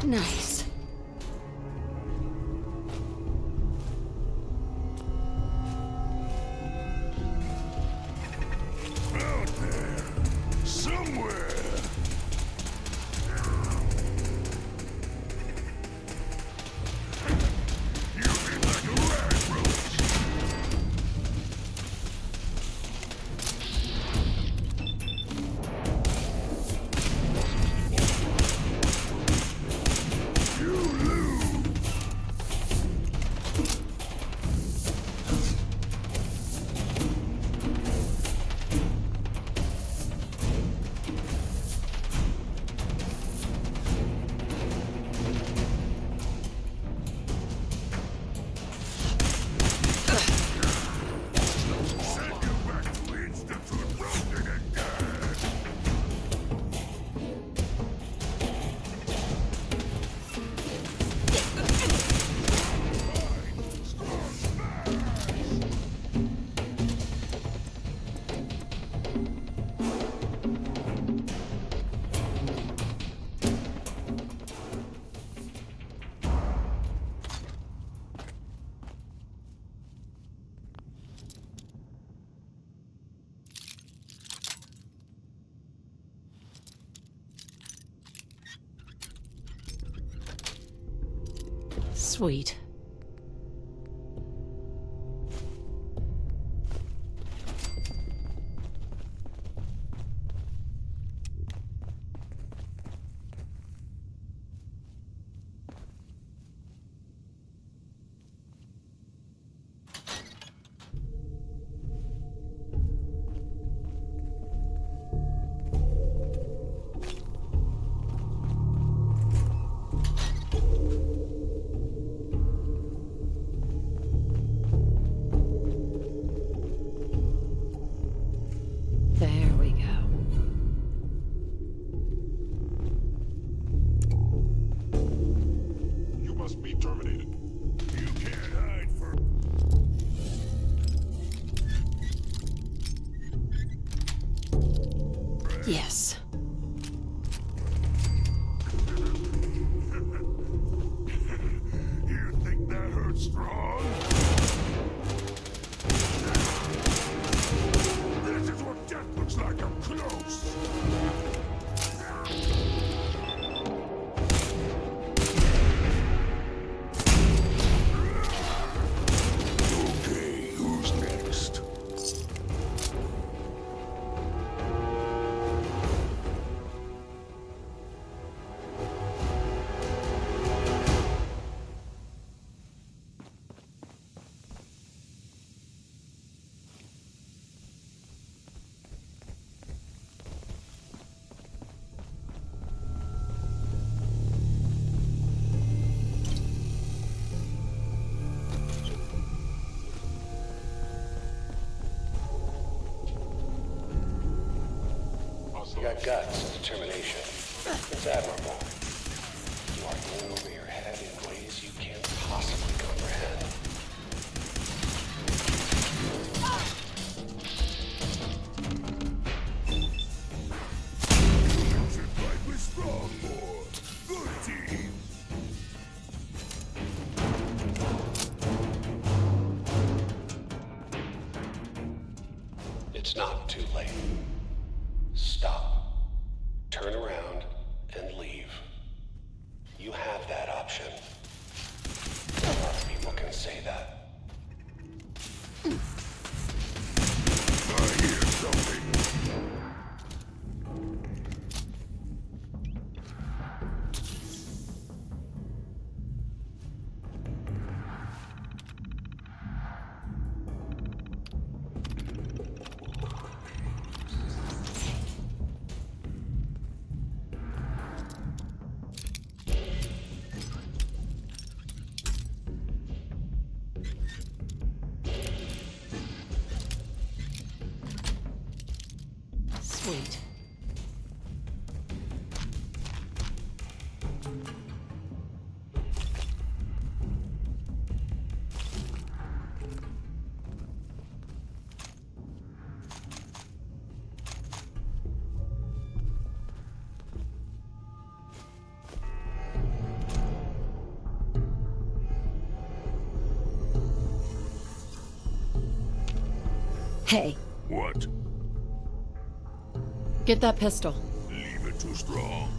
Nice. Out there, somewhere. You be like a rag roach. You lose. Send you back to Institute roasted and dead. Sweet. There we go. You must be terminated. You can't hide for. Yes. You think that hurts strong? This is what death looks like up close. Okay, who's next? You got guts and determination. It's admirable. You are going over your head in ways you can't possibly comprehend. You should fight with strong more. Good team. It's not too late. Stop. Turn around and leave. You have that option. A lot of people can say that. I hear something. Hey, What? get that pistol. Leave it too strong.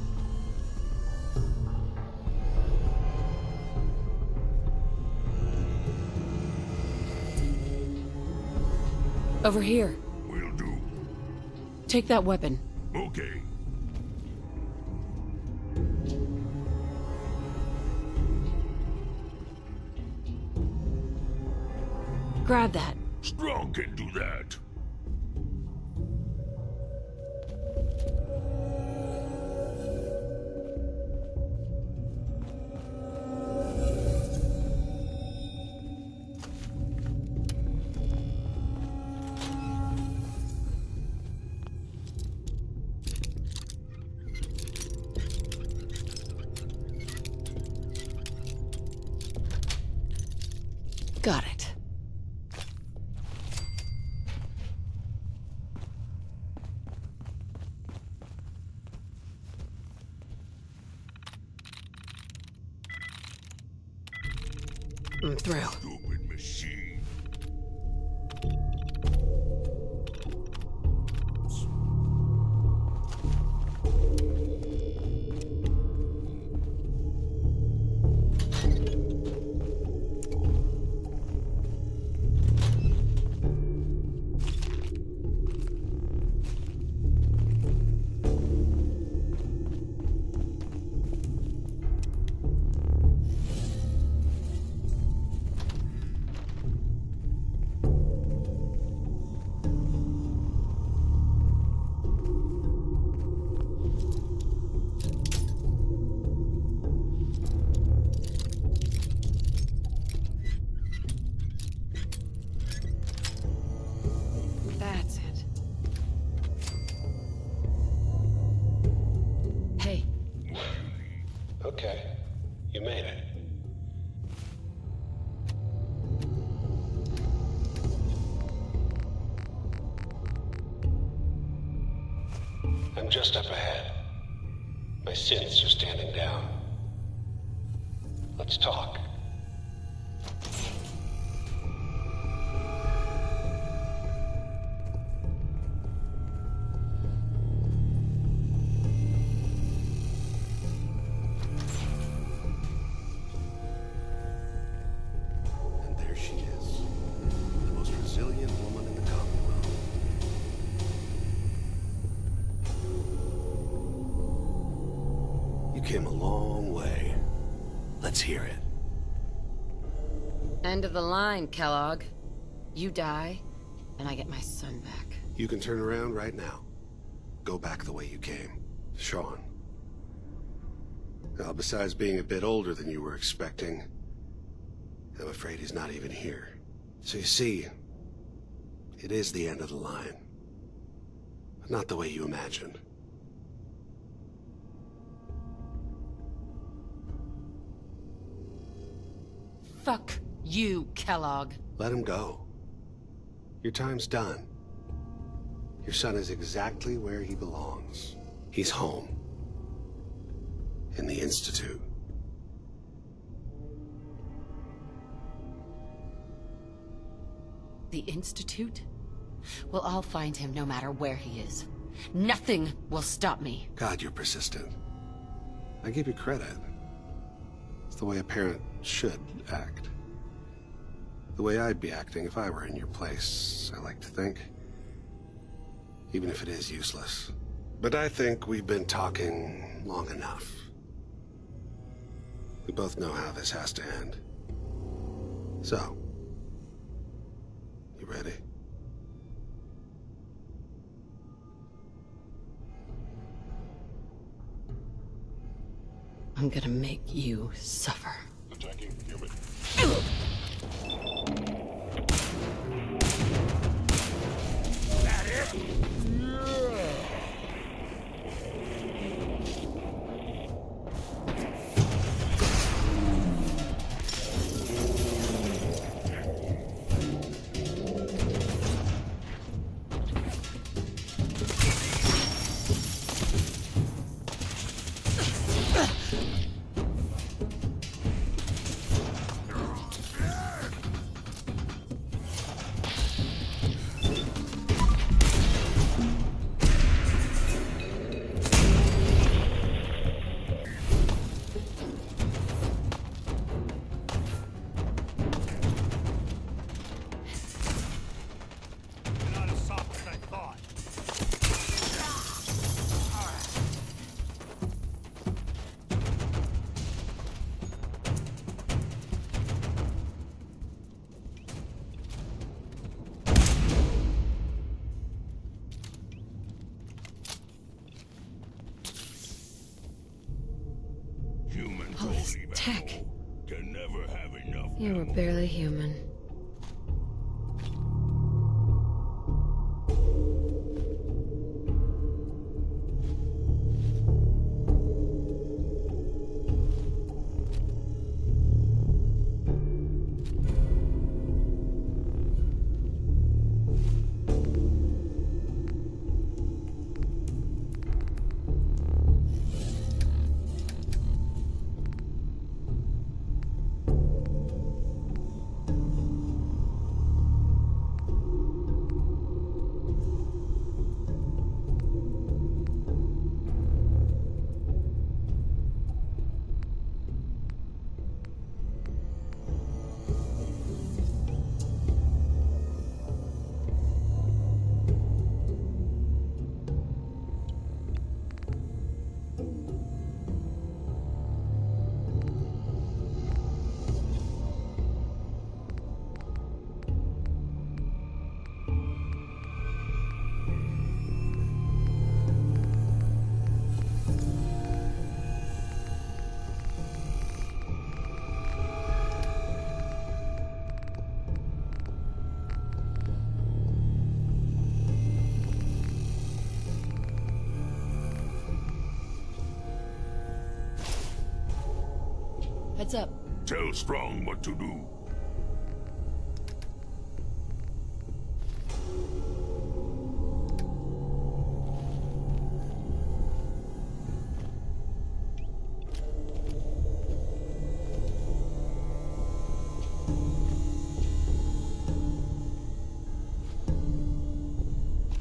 Over here. Will do. Take that weapon. Okay. Grab that. Strong can do that. Got it. I'm through. Stupid machine. That's it. Hey, Okay, you made it. I'm just up ahead. My synths are standing down. Let's talk. And there she is, the most resilient woman in the Commonwealth. You came a long way. Let's hear it. end of the line, Kellogg. You die, and I get my son back. You can turn around right now. Go back the way you came. Sean. Now, besides being a bit older than you were expecting, I'm afraid he's not even here. So you see, it is the end of the line. But not the way you imagined. Fuck you, Kellogg. Let him go. Your time's done. Your son is exactly where he belongs. He's home. In the Institute. The Institute? Well, I'll find him no matter where he is. Nothing will stop me. God, you're persistent. I give you credit. It's the way a parent should act. The way I'd be acting if I were in your place, I like to think. Even if it is useless. But I think we've been talking long enough. We both know how this has to end. So, you ready? I'm gonna make you suffer. Attacking human. That it? heck? Can never have enough. You were barely human. Heads up. Tell Strong what to do.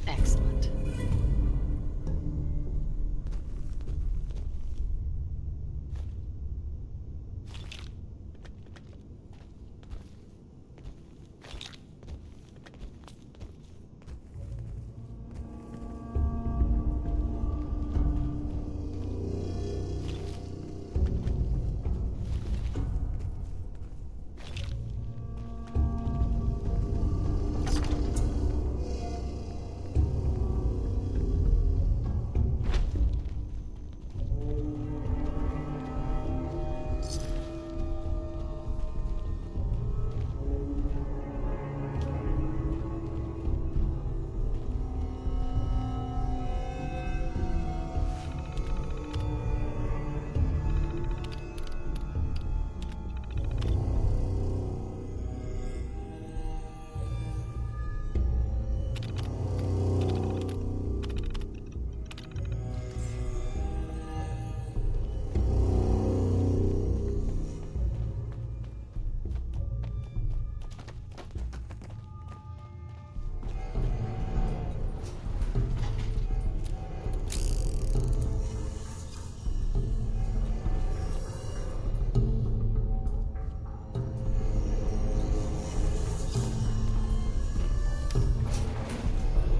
Excellent.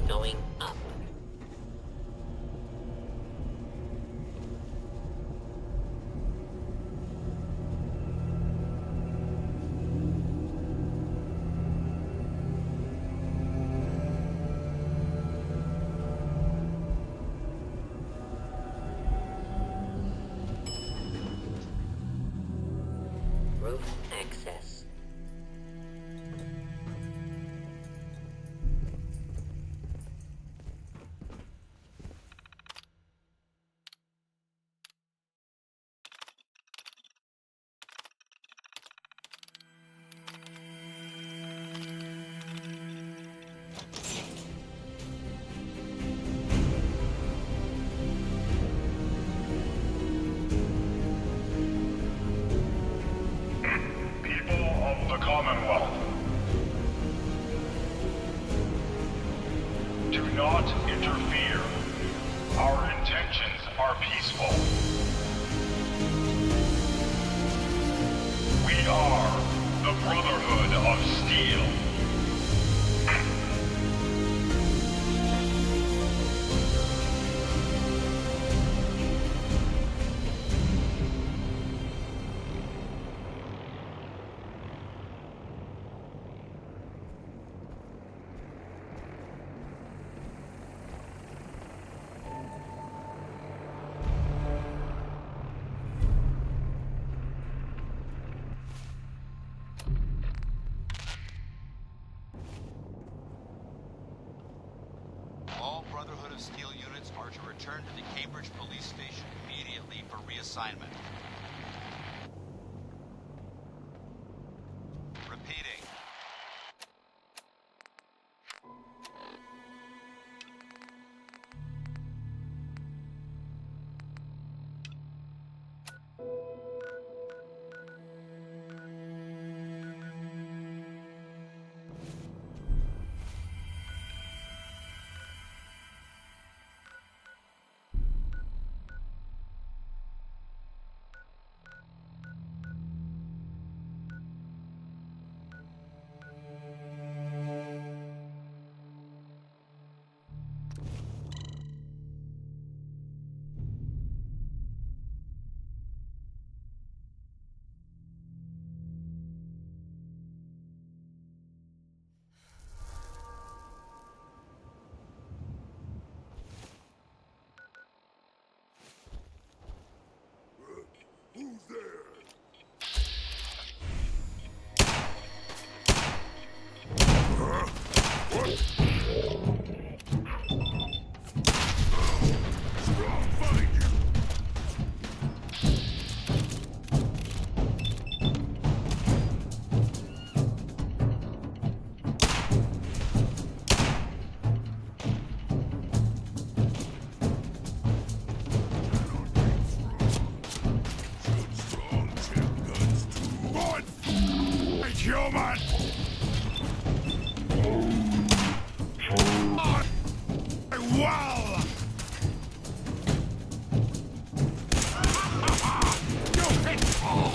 Going up. Roof access. People of the Commonwealth, do not interfere. Our intentions are peaceful. We are the Brotherhood of Steel. of steel units are to return to the Cambridge Police Station immediately for reassignment. Repeating. Who's there? Huh? What? Strong find you. Human! Well! You hit all!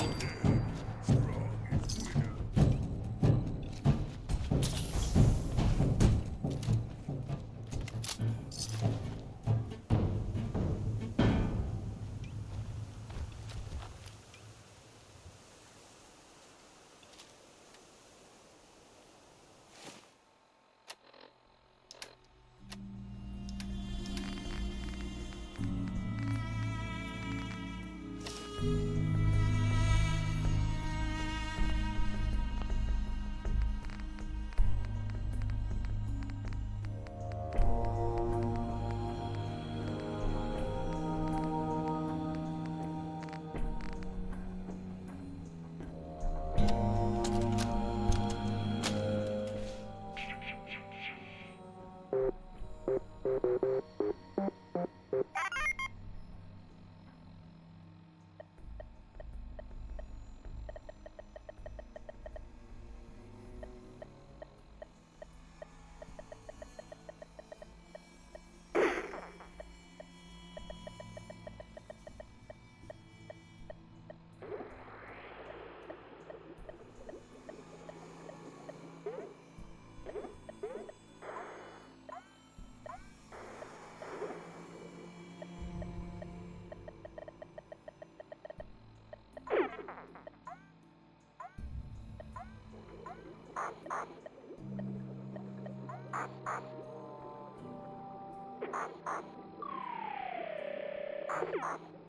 Huh?